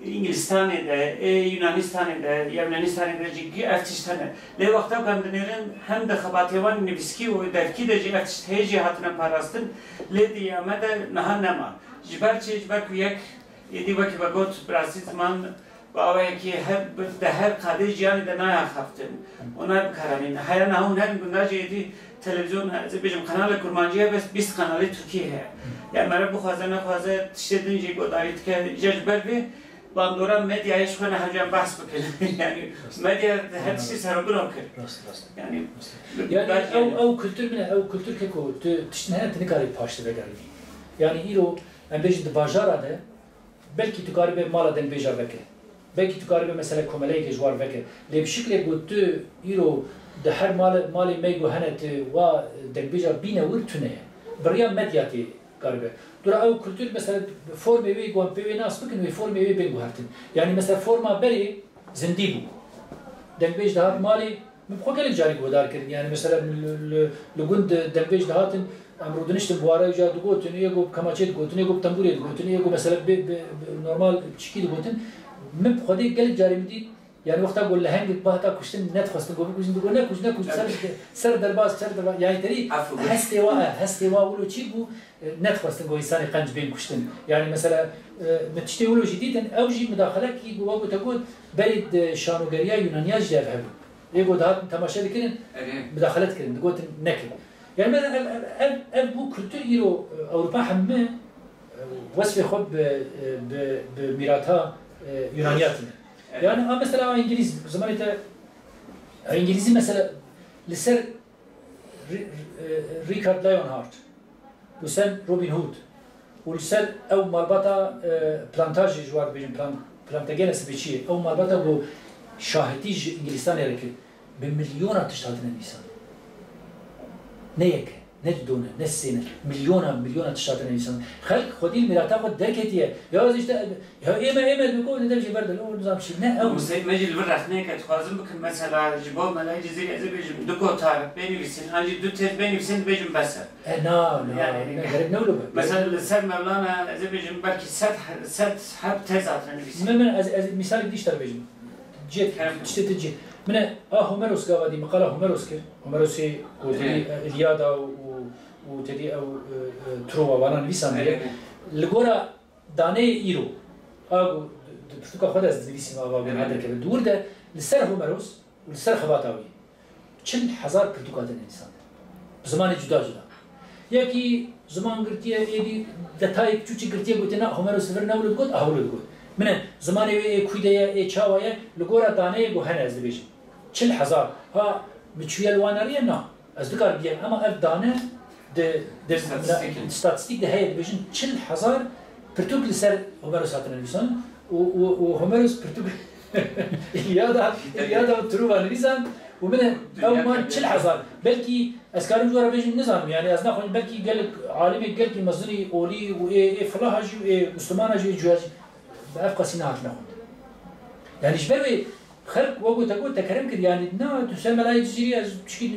انجلستان ده يونانستان ده يونانستان ده جي افتشتنه له وقتا كان دنيرن هم ده خباتيوان نبسكي و دركي ده جي افتشت هيجي هاتنا پاراستن لدي امده نهانما جبر یک یدی وقتی بگوت برای زمان با آوایی که هر قاضی جانی دنیا خفتن اونا بکارانین هر نهون هر گنداج یدی تلویزیون از بیشتر کانال کرمانجیه بس 20 کانال ترکیه یا مرا بخوازه تشتدن جی گوداریت که جبر بی باندورا مدیایش خونه هرجام بحث بکنه یعنی مدیا هر چیزی سرگرم کرد yani او kültür که کو تشتنه تنکاری پاشته بگردی yani ایرو ام بیش دباجارا ده belki tu karibe mala den beja veke belki tu karibe mesela komeleyi ke jwar veke le bişikle gotu iro de her mali mego hanet wa den beja bine urtune bariya medyati karibe dura o kültür mesela forme ve go pv nas bakın ve forme ve ben gohartin yani mesela forma beri zindi bu den beja mali مبخو قال جاري قدار كرين يعني مثلا لجند دنبيج دهاتن امرو دنشت بواره جا دوغوتن يگو كماچيت گوتن يگو تنبوري گوتن يگو مثلا نورمال تشكيل گوتن مبخو دي قال جاري مدي يعني وقتا قول لهنگ باتا كشتن نت خواستن گو كوزن دو نه كوز سر درباس يعني تري هستوا ولو چي بو نت خواستن گو انسان قنج بين كشتن يعني مثلا متشتي ولو جديدا اوجي مداخله كي گو تقول بريد شانوگريا يونانيا جاب يقول هذا تماشى لكن مداخلات كريم تقول نكل يعني مثلا بو كلتور يرو اوروبا حمه وصف خب بميراثها يونانياتنا يعني مثلا انجليزي زمانته انجليزي مثلا لسر ريكارد لايون هارت وسن روبن هود ولسر او مالباتا بلانتاج جوار بين بلانتاجينس بيشي او مالباتا بو شاهدی انگلیسان یکی به میلیون تشتات نمیسان نیک ندونه نسینه میلیون تشتات نمیسان خلق خودی میراث خود درکتیه یا ازش یا ایما میگه ندمشی برد لو نظام شی نه او مسید مجل برخنه که خوازم بکن مثلا جواب ملای جزیره از بيجم دو تعرف بنویسین انجی دو تر بنویسین بيجم بس نه غریب نولو مثلا سر مولانا از بيجم بلکه صد حب تزات نویسین من از مثال دیشتر بيجم جيت تجي من هوميروس قاعد مقاله هوميروس كي هوميروسي ودي اليادا وتدي او تروا وانا نفيسان لغورا داني ايرو اغو بفتوكا خد از ديسي ما باغ هذا كده دور ده لسر هوميروس ولسر خباتاوي چن هزار بفتوكا ده انسان بزمان جدا يكي زمان قرتيه يدي دتاي چوچي قرتيه قلتنا هوميروس ورنا ولد قلت اولد قلت من زمانه كويديا چاوايه لغورا دانه گو هن از بيش 40000 ها بچويل واناريه نا از دكار بيان اما اف دانه د ستاتستيك ده هي بيجن 40000 برتوك لسر هوميروس هاتن نويسان و هوميروس برتوك اليادا تروى نويسان ومن او ما 40000 بلكي اسكارم جورا بيجن نظام يعني از ناخذ بلكي قال عالمي قال لي مصري اولي و فلاحجي مسلمانجي جواج بأفقى سنات ناخد يعني جبروي خلق وقت أقول تكرم كده يعني نا تسمى لا يجري از تشكيل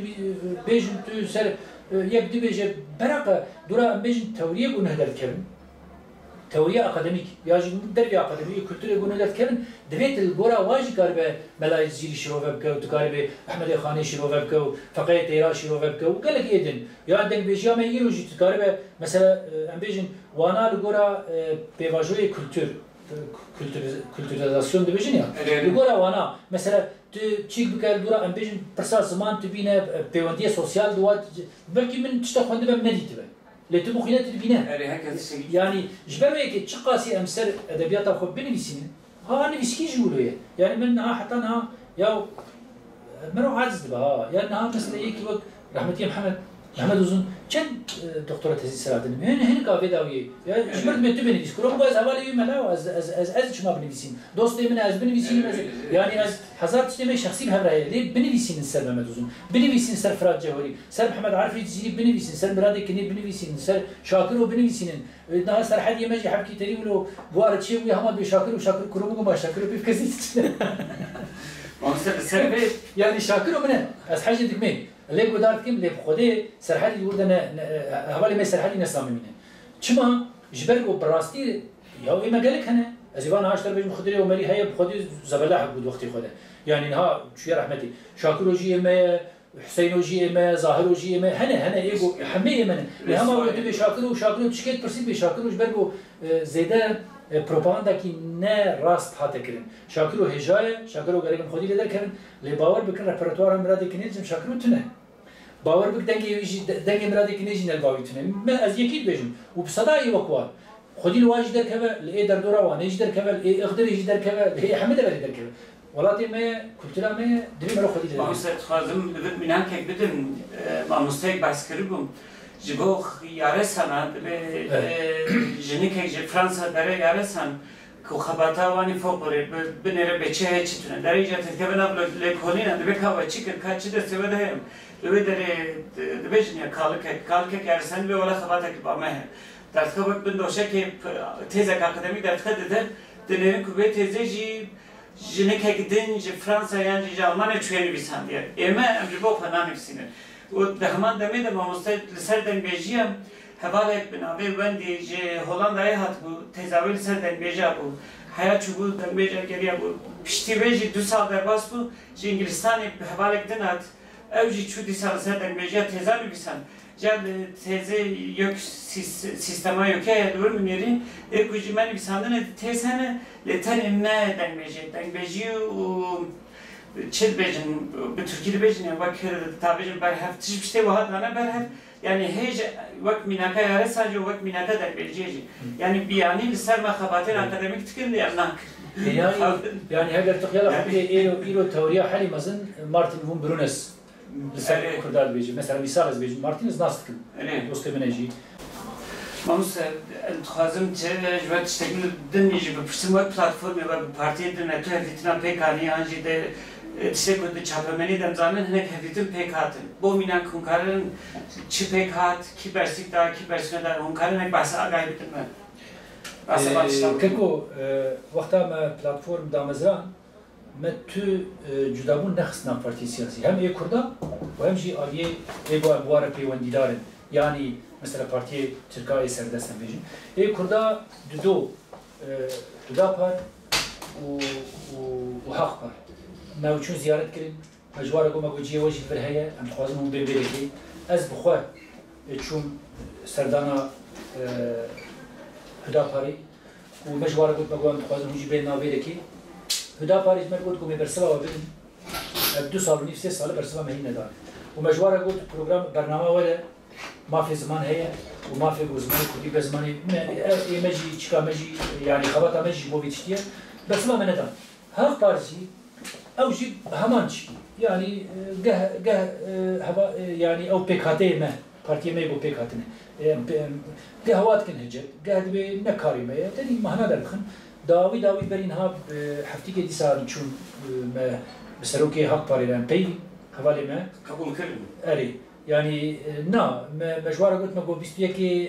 بيجن تسر يبدو بيجي برقة دورا بيجن تورية قلنا هذا الكلام تورية أكاديميك ياجي درجة أكاديمية كلتورة قلنا هذا الكلام دفيت الجورا واجي قاربة ملا يجري شروع بكو تقاربة أحمد خاني شروع بكو فقيه تيرا شروع بكو قال لك إيدن يا عندك بيجي ما يجي تقاربة مثلا بيجن وانا الجورا بيواجهوا كلتور kültüralizasyon dibêjin ya. Li gora wana mesela tu çîk bike dura em bêjin pirsa ziman tu bîne pêwendiya sosyal duwa belkî min tişta xwendî be min nedîtibe. Lê tu bixwîne tu dibîne. Yani ji ber wê yekê çi qasî em ser edebiyata xwe binivîsînin ha nivîskî jî wilo ye. Yani min niha heta niha ya min o aciz dibe ha. Yani niha mesela yekî wek rahmetî Mehmet Uzun çend doktora tezi sıradını hene kahve daviye ya jibert metu beni dis kurum gaz havale yemela az çma beni disin dost demin az beni disin yani az hazar tişteme şahsi bir habraye de beni disin ser Mehmet Uzun beni disin ser Fırat Cevheri ser Muhammed Arif Cizili beni disin ser Murad Kini beni disin ser Şakir o beni disinin daha ser hadi yemeci habki teri ulo bu arçı bu hamad be Şakir kurumu ma Şakir bir kesi yani Şakir o ne az hacı dikme ليه قدرت كم ليه بخده سرحالي يقول ده هوالي ما سرحالي نسامي منه شما جبرك وبراستي يا إيه ما قالك هنا أزيفان هاشتر بيجم خدري ومالي هيا بخده زبالة حق بود وقتي خده يعني نها شوية رحمتي شاكروجي ما حسينوجي ما ظاهروجي ما هنا إيجو حمية منه لها ما قلت بشاكرو تشكيت برسيب بشاكرو جبركو زيدا propaganda ki ne rast hate kirin. Şakiro hecaya, şakiro gereken xwedî lê derkevin, lê bawer bikin repertuara miradê kinêjim şakiro tune. Bawer bik dengê miradê kinêjî nelbavî tune. Me ez yekî dibêjim. û bi sedayê wek wa. Xwedî li wa jî derkeve, li ê derdora wanê jî derkeve, li ê Iğdirê jî derkeve, li ê Hemedê verê derkeve. Welatê me ye, kultura me ye, divê me re xwedî lê derkeve. Mamostet dixwazim li vir mînankek bidim, mamosteyek behs kiribûm. Ji bo yaresan ve jinikek ji Fransa dere yaresan ku xebata wanî foqorê binêre bêçe çi tune derê jî tevkevina lê kolîna dibe ka çi kir ka çi destê ve de heye li wê derê dibêjin ya kalikek yaresan ve wala xebatekî ba me heye dertxebek bin doşekê têzek akademîk dertxe dide dinêrin ku vê têzê jî jinikek din ji Fransa yan jî ji Almanya çûye nivîsandiye ême em ji bo xwe nanivîsînin و دهمان دمی دم آموزش لسر دنبیجیم هوالک بنابه وندی جه هولندای هات بود تزاویل سر دنبیجا بود حیات چوبو دنبیجا گریا بود پشتی ویجی 2 سال در باز بود جه انگلیستانی هوالک دنات اوجی چودی سال سر دنبیجا تزاویل بیسن جد تزه یک سیستما یکه دور میرین یک وجی منی بیسندن تزهنه لتر نه دنبیجی و çet bejin, bir Türkiye'de bejin ya bak tabicim berhef, tişbişte vahat ana berhef yani hiç vak minaka yare sadece vak minaka da belgeci yani biyani liser mekhabatin akademik tıkırdı yani yani eğer tıkıyala bir ilo teoriye hali mazın Martin von Brunes liser kurdar bejin mesela misal bejin Martinez nasıl tıkın dostu meneci Mamus entxwazim çe jwet tiştekî din jî bi pirsîn wek platformê ve bi partiyê din tu hevdîtina pêk anî an jî de tiştek ku di çapemenî demzanin hinek hevdîtin pêk hatin. Bo mînan hûn karin çi pêk hat, kî bersîk da, kî bersîne da hûn karin hinek behsa agahî bikin me. Keko wexta me platform damezran me tu cudabûn nexistina partiyê siyasî. Hem ê Kurda û hem jî aliyê ê buwara pêwendîdarin. Yani mesela partiye Türkiye serdestem bejim. Kurda dudo Hüdapar u Hakpar. Mevçun ziyaret kirin. Mecvara goma gojiye wajib bir heye. Em xwazim hûn bê berekî. Ez bixwe çûm serdana Hüdaparî û mecvara got me got em dixwazim hûn jî bên navêrekî. Hüdaparî me got ku me bersiva we bidin. Ev 2 sal û nîv 3 sal bersiva me hîn nedan. û mecvara got program bername were مافي زمان هي ومافي زمان كودي بزماني مجي تشكا مجي يعني خبطه مجي مو بيتشتيه بس ما مندا ها بارجي او جي همانش يعني جه هوا يعني او بيكاتي ما بارتي ما يبو بيكاتنا قهوات كن هجت قاعد بنكاري ما تاني ما هنا درخن داوي برينها حفتي كدي صار نشوف بسروكي حق باريلان بي حوالي ما قبول كلمه اري يعني نا مجوارا قلت ما قو بيستويا كي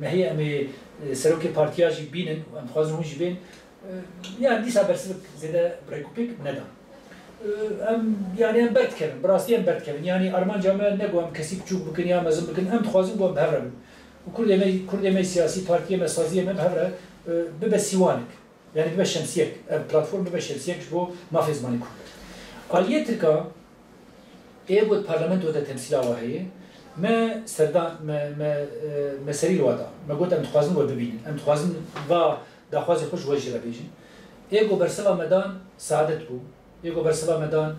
ما هي أمي سروكي بارتياجي بينن وأم خوازن هونجي بين يعني دي سابر سبك زيادة بريكوبيك ندا يعني ام برد كبن براسي ام برد كبن يعني ارمان جامع نگو ام کسی بچوک بکن یا مزم بکن ام تخوازم گو بهره كل ما سياسي بارتي ما سازيه ما بهره ببه سيوانك يعني ببه شمسيك بلاتفورم ببه شمسيك جو ما في زماني كله آلية تركا ايه بود برلمان وده تمثيل واهيه ما سردان ما سري الوضع ما قلت ام تخوازن و ببینن ام تخوازن و داخوازي خوش وجه را بيجن ايه جو برسوا مدان سعادت بو ايه جو برسوا مدان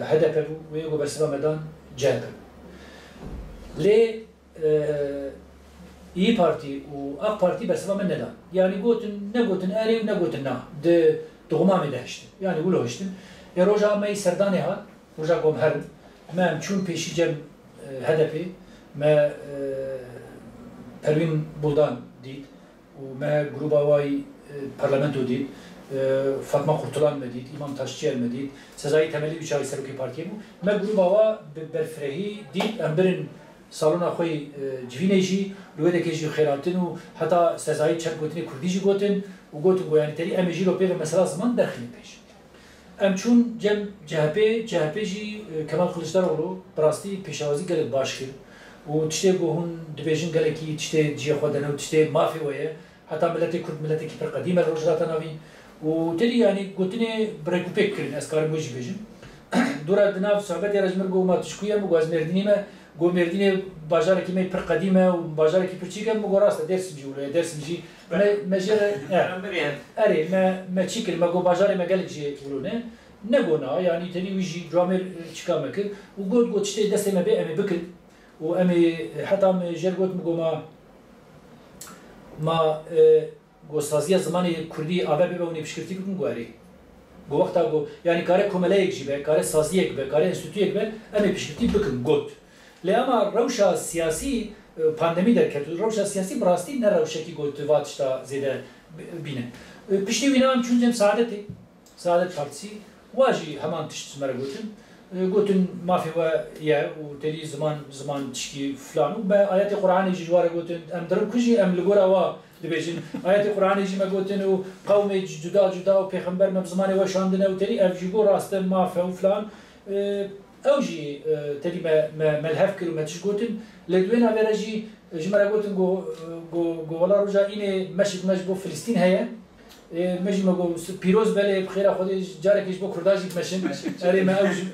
هدف بو و ايه جو برسوا مدان جهد بو ليه İyi Parti و AK Parti برسوا من ندان يعني نقولن آري ونقولن نا ده دغمام دهشت يعني قولوا هشتن روجا ما يسرداني هاد روجا قوم هرم ما مشون بيشي جم هدفي ما پروین بولدان دید وما جروبا واي parlamento دید فاطمه قرطلان مدید امام تاشچیل مدید سزای تملی بیچاره سروکی پارتی بو ما جروبا وا برفرهی دید امبرن سالون خوی جوینیجی لوده که جو خیراتن و حتی سزای چند گوتنی کردیجی گوتن و گوتن گویانی تری امیجی رو پیغ مثلا زمان داخلی پیش ام چون جم جهپی جی کمال کلچداروغلو براستی پیشاوازی گلک باش کرد و تشته گوهن دبیجن گلکی تشته جی خودنه و تشته مافی ویه حتی ملتی کرد ملتی که پر قدیمه روجلاتا ناوی و تری یعنی گوتنی برکوپک کردن از کارم بوجی بیجن دورا دناف صحبت رجمر گو ما تشکویه مو گاز مردینی ما گو مردینی بازار کی می پر قدیمه و بازار کی پر چیگه مو راست درس میجوله درس میجی مجر اره ما چیکل ما گو بازار ما گلک جی ولونه نگونا یعنی تنی ویجی جامر چیکامه کرد و گوت تشته دست ما به امی بکر و امی حتی جرگوت مگو ما گوسازی زمانی کردی آبه ببونی بشکرتی بکن گواری گو وقتا گو یعنی کار کمالایک جیبه کار سازیک به کار انستیتویک به امی بشکرتی بکن گوت لی اما روشا سیاسی پاندمی در کرد روشا سیاسی براستی نه روشا کی گوت واتشتا زیده بینه پشتی وینام چون جم سعادت پارتسی واجی همان تشت مرا گوتن مافی و یا و تری زمان تشکی فلان و با آیات قرآنی جواره گوتن ام درم کجی ام لگورا و دبیجن آیات قرآنی جی ما گوتن و قوم جدا و پیغمبر مب زمانی و شاندنه و تری افجیگو راست مافی و فلان اوجی تری ملحف کرد و متش گوتن لدوین آویراجی جمره گوتن گو ولا رجا اینه مشبو فلسطین هیا مجی مگو پیروز بله بخیره خودی جاره کیش با کرداجی مشن اری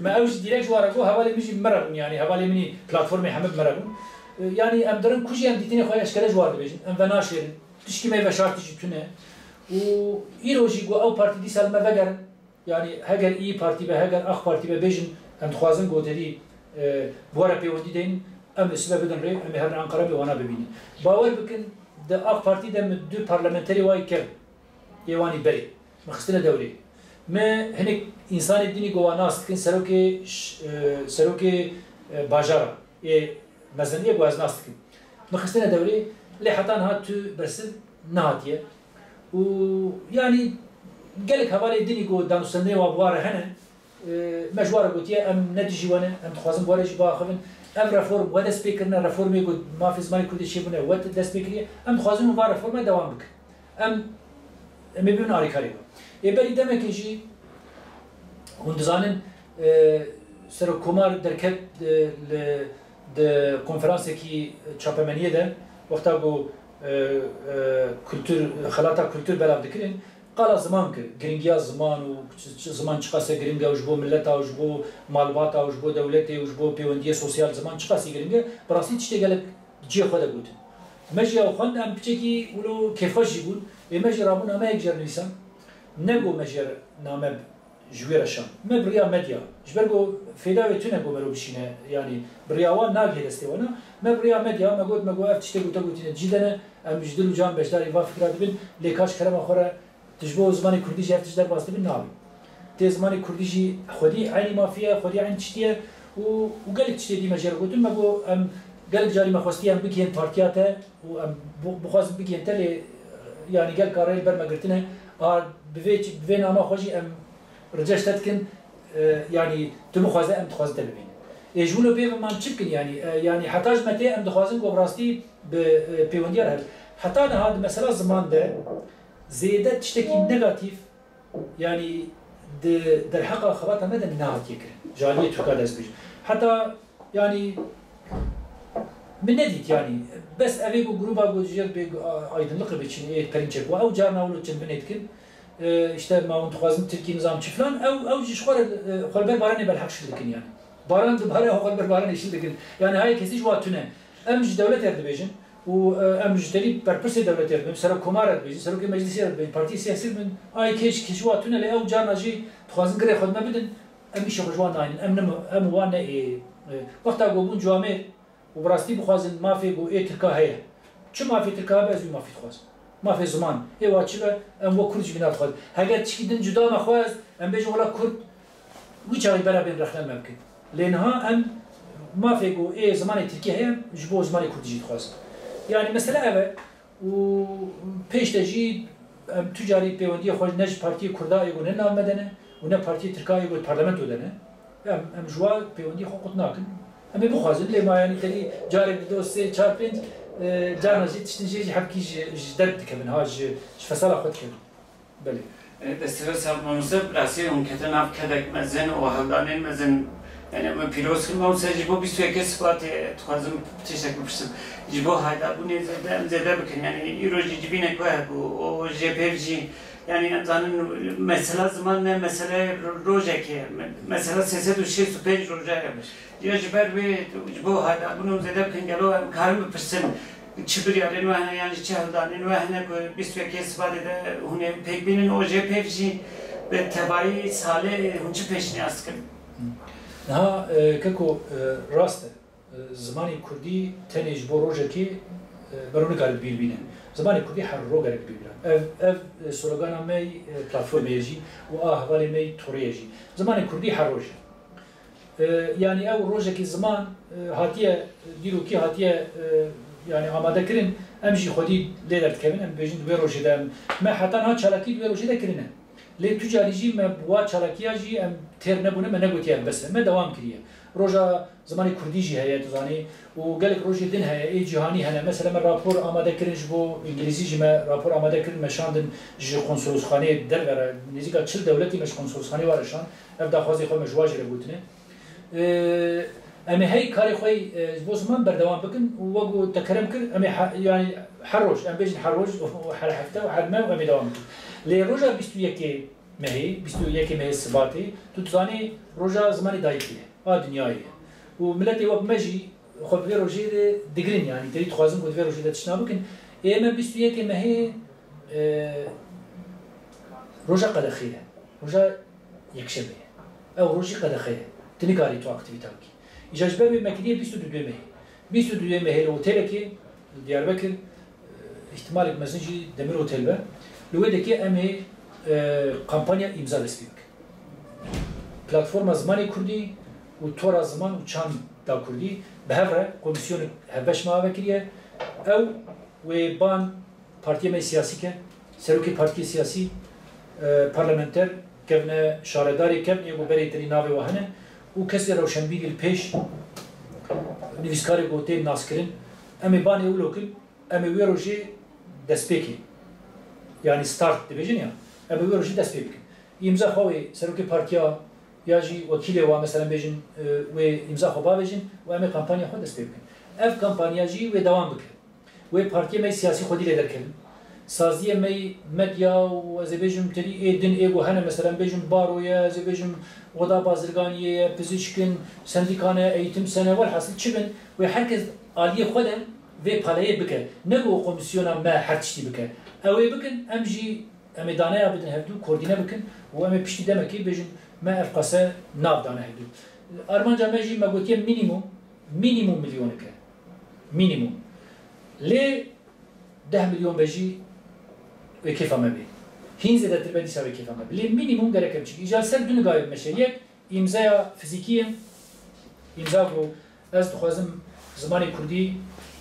ما اوج دیرک واره گو حوالی میجی مرگون یعنی حوالی منی پلتفرم همه مرگون یعنی ام درن کجی ام دیتینی خواه اشکالش وارد بیشن ام وناشیرن تشکی می و شرطی جبتونه و ایروجی گو او پارتی دی سال ما وگر یعنی هگر ای پارتی به هگر اخ پارتی به بیشن ام تخوازن گو تری بواره پیوندی دین ام اسمه بدن ری ام هر انقره بیوانا ببینی باور بکن ده اخ پارتی ده دو پارلمانتری وای کرد يواني بري مخستنا دوري ما هناك إنسان الديني جوا ناس كن سروكي باجرة مثلا جوا ناس كن مخستنا دوري اللي حتى نهات تو برسل نهاتية ويعني قالك هوالي الديني جو دانو سنة وابواره هنا مجوارة قوتية أم ندجي وانا أم تخوازم بوارج باخفن أم رفورم ودا سبيكرنا رفورمي قد ما في زمان كل شيء بنا ودا سبيكرية أم تخوازم وبار رفورمه دوام بك أم میبینن آریکاری با. یه بری دم کشی هندزانن سر کمار درکت د کنفرانسی کی چاپمنیه ده وقتا گو کلتور خلاطا کلتور بلاب دکرین قال زمان که گرینگیا زمان و زمان چقاسه گرینگا وجبو ملتا وجبو مالباتا وجبو دولتی وجبو پیوندی سوسیال زمان چقاسی گرینگا براستی چی تگلک جی خود بود. مجی او خواند ام پیچکی ولو کفاشی بود. مجی رابون نامه یک جر نویسم نگو مجر نامه جویرشان ما بریا مدیا جبرگو فیدا و تو نگو مرو بشینه یعنی بریاوان ناگه دسته ونا ما بریا مدیا مگو افتشته گوتا گوتینه جیدنه ام جدل و جان بشداری و فکرات بین لیکاش کرم آخره تجبو زمانی کردی جه افتشدار باسته بین نامی تی زمانی کردی جی خودی عینی مافیه خودی عین چتیه و گلک چتی دی مجر گوتن مگو ام گلک جاری مخواستی ام بگین پارتیاته و ام بخواست بگین تلی يعني قال كاريل برما قلتنا بفي نامه خوشي ام رجعت كن يعني تمخوازه ام تخوازه تبين يجولو بيه ما مشكل يعني حتاج متى ام تخوازن جو براستي بيوندير هل حتى هذا مثلا زمان ده زيادة تشتكي نيجاتيف يعني در حقا خبرت مدن نهات يكرن جالية تركا دست بيجن حتى يعني من نديت يعني بس أبيكو جروبا جوجير بيج أيضا لقب بيشين إيه برينشك أو جارنا ولو تشن بنيتكن işte ma tuğazın Türkiye nizam çiflan ev jişxor xolber baran bel haqş dikin yani baran da bara xolber baran işil dikin yani hay kesi jwa tüne em devlet erdibejin u em jteli perpirse devlet erdibejin sera komar erdibejin sera ki meclisi erdibejin parti siyasi min ay keş jwa tüne le ev jarnaji tuğazın gre xodma bidin em iş jwa nayn em wana vaqta gobun jame u brasti buxazın mafi bu etika heye çu mafi tika bez mafi tuğaz ما في زمان إيه واتشبه أم وكرج بنا الخد هجر تشكيدن جدا ما خواز أم بيجوا ولا كرد ويجاري برا بين رخلان ممكن لأنها أم ما في جو إيه زمان تركيا هي جبوا زمان كرد جيد خواز يعني مثلا أبى و بيش تجي أم تجاري بيوندية خواج نج بارتي كردا يقول هنا مدنة ونا بارتي تركيا يقول برلمان تودنة أم جوا بيوندية خو قطناكن أم بخوازن ليه ما يعني تري جاري بدوسة شاربينز جانا جيت تشتنجي حبكي جدرت كمان هاج فصلا خد كمان بله دستور سب منصب راسي هم كتن اف كدك مزن و هلدانين مزن يعني ما بيروز كل ما سجبو بيستوي كسبات تخازم تشكل بشم جبو هذا بني زده بكن يعني يروجي جبينه كوه و جي بي يعني انسان مثلا زمان مثلا روجه كي مثلا سياسه وشي سوبر روجه يا جبر بي جبو هذا بنو زده بكن قالوا كارم بسن çibir yarın ve yani çehrdanın ve hani bu bir süre kesbade de hani pek binin o JPG ve tebai sale hunçu peşini askın. Ha kako rast zamani Kurdi tenej boroje ki baronu galib bilbine. Zamani Kurdi harro galib bilbine. Ev slogana mey platformeji ve ahvali mey toreji. Zamani Kurdi harroje. Yani ev roje ki zaman hatiye diru ki hatiye yani amade kirin em jî xwedî lê derdikevin em bêjin wê rojê de me hetan ha çalakî wê rojê de kirine lê tu carî jî me wa çalakiya jî em têr nebûne me negotiye bes me dewam kiriye roja zimanê Kurdî jî heye tu zanî û gelek rojê din heye ê cîhanî hene mesela me rapor amade kirin ji bo îngilîzî jî me rapor amade kirin me şandin ji konsolosxaneyê dervere nêzîka çil dewletî me ji konsolosxanê ware şand ev daxwazê xwe me ji wa jî re gotine أمي هاي كاري خوي بوز من بردوام بكن ووجو تكرم كر أمي يعني حروج أم بيجن حروج وحر حفته وحر ما وأمي دوام بكن لروجا بيستوي كي مهي بيستوي كي مهي السباتي تتصاني روجا زماني دايكيه دنياي وملتي وقت ماجي خب في روجي دقرين يعني تريد خوازم قد في روجي تشنا بكن أما بيستوي كي مهي روجا قد خيره روجا يكشبه أو روجي قد خيره تنقاري تو أكتيفيتاكي İcazbe bir makineye bir sürü düğme. Bir sürü düğme otele ki Diyarbakır ihtimal etmesin ki demir otel var. Lüvedeki emi kampanya imza destek. Platforma zamanı Kurdi u tora zaman uçan da Kurdi behevre komisyonu heveş mavekiriye ev ve ban partiye siyasi ke seruki partiye siyasi parlamenter kevne şaredari kevne bu bereyteri nave vahane و کسی روشنبیری پیش نویسکاری گوته ناس کردن امی بانی اولو کن امی ویروجی دست پیکی یعنی ستارت دیویژن یا امی ویروجی دست پیکی امضا خواهی سروکی پارتیا یا جی وکیل و مثلا بیجن و امضا خواه بیجن و امی کمپانیا خود دست پیکی اف کمپانیا جی و دوام بکن و پارتیا می سیاسی خودی لیدر کردن سازی می مدیا و از بیجم تری ایدن ایگو هنه مثلا بیجم بارویا از بیجم ودا بازرگانیه پزشکن سندیکانه eğitim sene var hasıl çıkın ve herkes aliye khodan ve palaya bike ne bu komisyona ma harçti bike ev bikin emji emedane yabdin hevdu koordine bikin ve em pişti demek ki bejin ma afqasa navdane hevdu armanca meji magotiye minimum milyon ke minimum le 10 milyon beji ve kefame be Hinze de trebedi sabe kefame. Le minimum gerekem çünkü icazet dünü gayb meşeyek imzaya fizikiyim imza bu az tuğazım zamanı Kurdi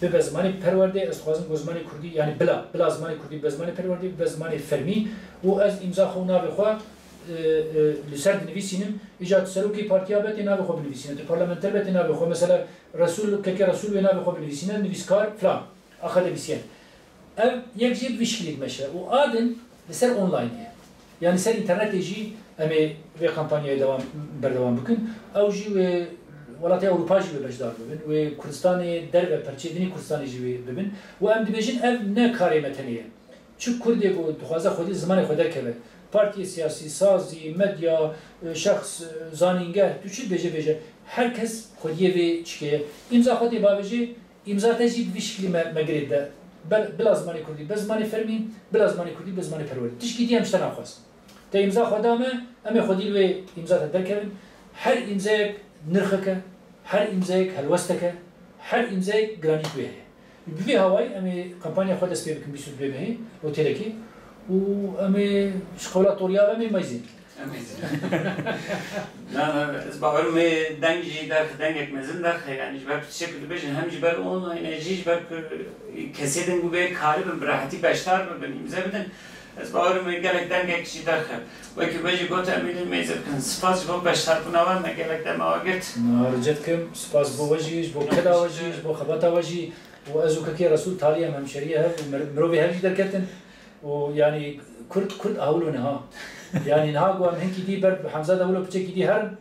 ve zamanı perverde az tuğazım bu zamanı Kurdi yani bila zamanı Kurdi be zamanı perverde be zamanı fermi o az imza xona ve xwa لسرد نویسینم ایجاد سروکی پارتیا بهت نابه خوب نویسینه تو پارلمانتر بهت نابه خوب مثلا رسول که رسول به نابه خوب نویسینه نویسکار فلان آخر نویسین. ev یک جیب ویشکلید میشه و آدم لسر آنلاینیه يعني سر انترنت يجي امي في كامبانيا دوام بردوام بكن او جي ولاتي اوروبا جي بجدار ببن وكردستان دربه پرچيدني كردستان جي ببن وام دبيجن اف نه كاري متنيه چو كردي بو دخوازه خودي زمان خودر كبه parti siyasi, sazi, medya, şahs, zaningeh, düşün beje herkes خودیه و چیه امضا خودی باوجی امضا تجیب ویشکلی مگرده بلا زمانی کردی به زمانی فرمین بلا زمانی کردی به زمانی پروری تشکی دی همشتن آخواست تا امضا خودامه امی خودی و امضا تدر کردن هر امضا نرخکه هر امضا هلوستکه هر امضا گرانی تویه بی هوای امی کمپانی خود اسپی بکن بیشتر بیمه اوتیلکی و امی شکلات توریا امی مایزین نه از باورم دنگی در دنگک مزن در یعنی جبر شکل بچن هم جبر اون انرژی جبر کسی دنگو به کاری به راحتی بیشتر ببینیم امضا بدن از باورم گلک دنگک چی در خب و که بچه گفت امیدم میزد کن سپاس با بیشتر کنوان نگلک دم آگرد رجعت کم سپاس با وجهش با کدا وجهش با خبرت وجهی و ازو که رسول تعالی هم شریعه مروی هرچی در کردن و یعنی کرد اولونه ها يعني نهاجو هم هنكي دي برد حمزة ده ولا بتشكي دي هرم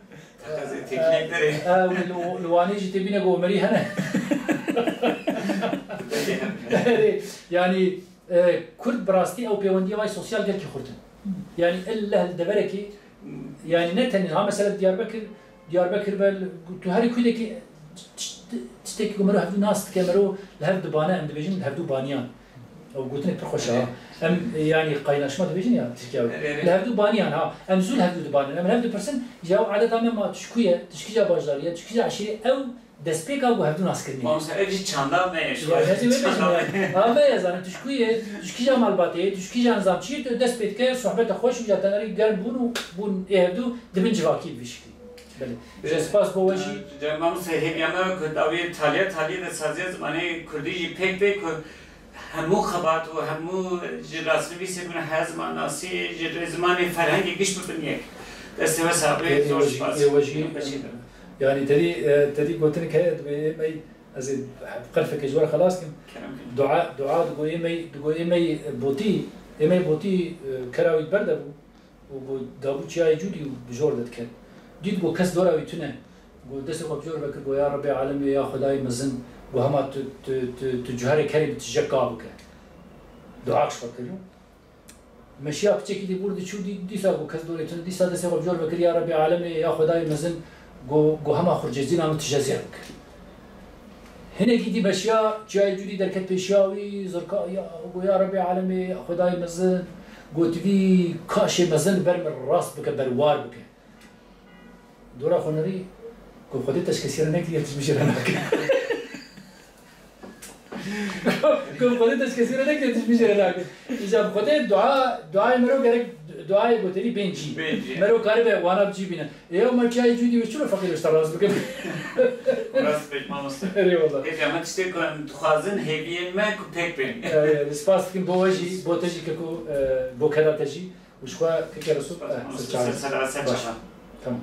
والوانيج تبينا جو مري هنا يعني كرد براستي او بيوندي واي سوسيال قال كي خرطن يعني الا الدبركي يعني نتن ها مثلا ديار بكر بل هاري كودك تشتكي كمرو هفدو ناس كمرو لهف دبانه عند بيجن هفدو بانيان او قلت لك بخوشها ام يعني قايناشما دبيجن يا تشكيو لهفدو بانيان ها ام زول هفدو دبانه ام هفدو برسن جاو عدد ما تشكيه تشكيجا باجداريه تشكيجا عشيره او دسبيك او هفدو ناس كدني ما مثلا اجي چاندال نيش ها يا تشكيه تشكيجا مالباتي تشكيجا نظامچي دسبيك صحبت خوش وجاتنري گرم بون هفدو دبن جواكي بشكل بله سپاس بوجی جمعم سهمیانا کرداوی تالیه سازی زمانی کردی پک همو خبات و همو رسمی بیسی کنه هزمان ناسی زمانی فرهنگی گیش بکنیه دسته و صحبه زور سپاس يعني تدي قلت لك هي مي از قرفك جوار خلاص كم دعاء تقول مي بوتي كراوي برده و دابو چای جودی بجورد کرد دید گو کس داره ویتونه گو دست خوب جور بکر گو یا رب العالمین یا خدای مزن گو همه تو جوهر کریم تجکا بکه دعاکش بکریم مشیا بچه کی دی برد چو دیسا گو کس داره تون دیسا دست خوب جور بکر یا رب العالمین یا خدای مزن گو همه خرجزین هم تجزیه بکر هنه کی دی مشیا جای جودی در کت پیشاوی زرکا یا رب العالمین یا خدای مزن گو توی کاش مزن برم راست بکه بروار بکه دورا خونری کو خودی تشکیل نکردی تشمیش رنگ کو خودی تشکیل نکردی تشمیش رنگ ایجاب خودی دعای مرو گرگ دعای گوتری بنجی مرو کاری به وانا بچی بینه یا مچای جودی و چرا فقیر اشتراز بکن راست بیش مامست ری والله هیچ اما تشتی کن خوازن هیوین ما کو پک بین سپاس کن بوجی بوتجی که کو بوکدا تجی وشخوا که رسول سلام تمام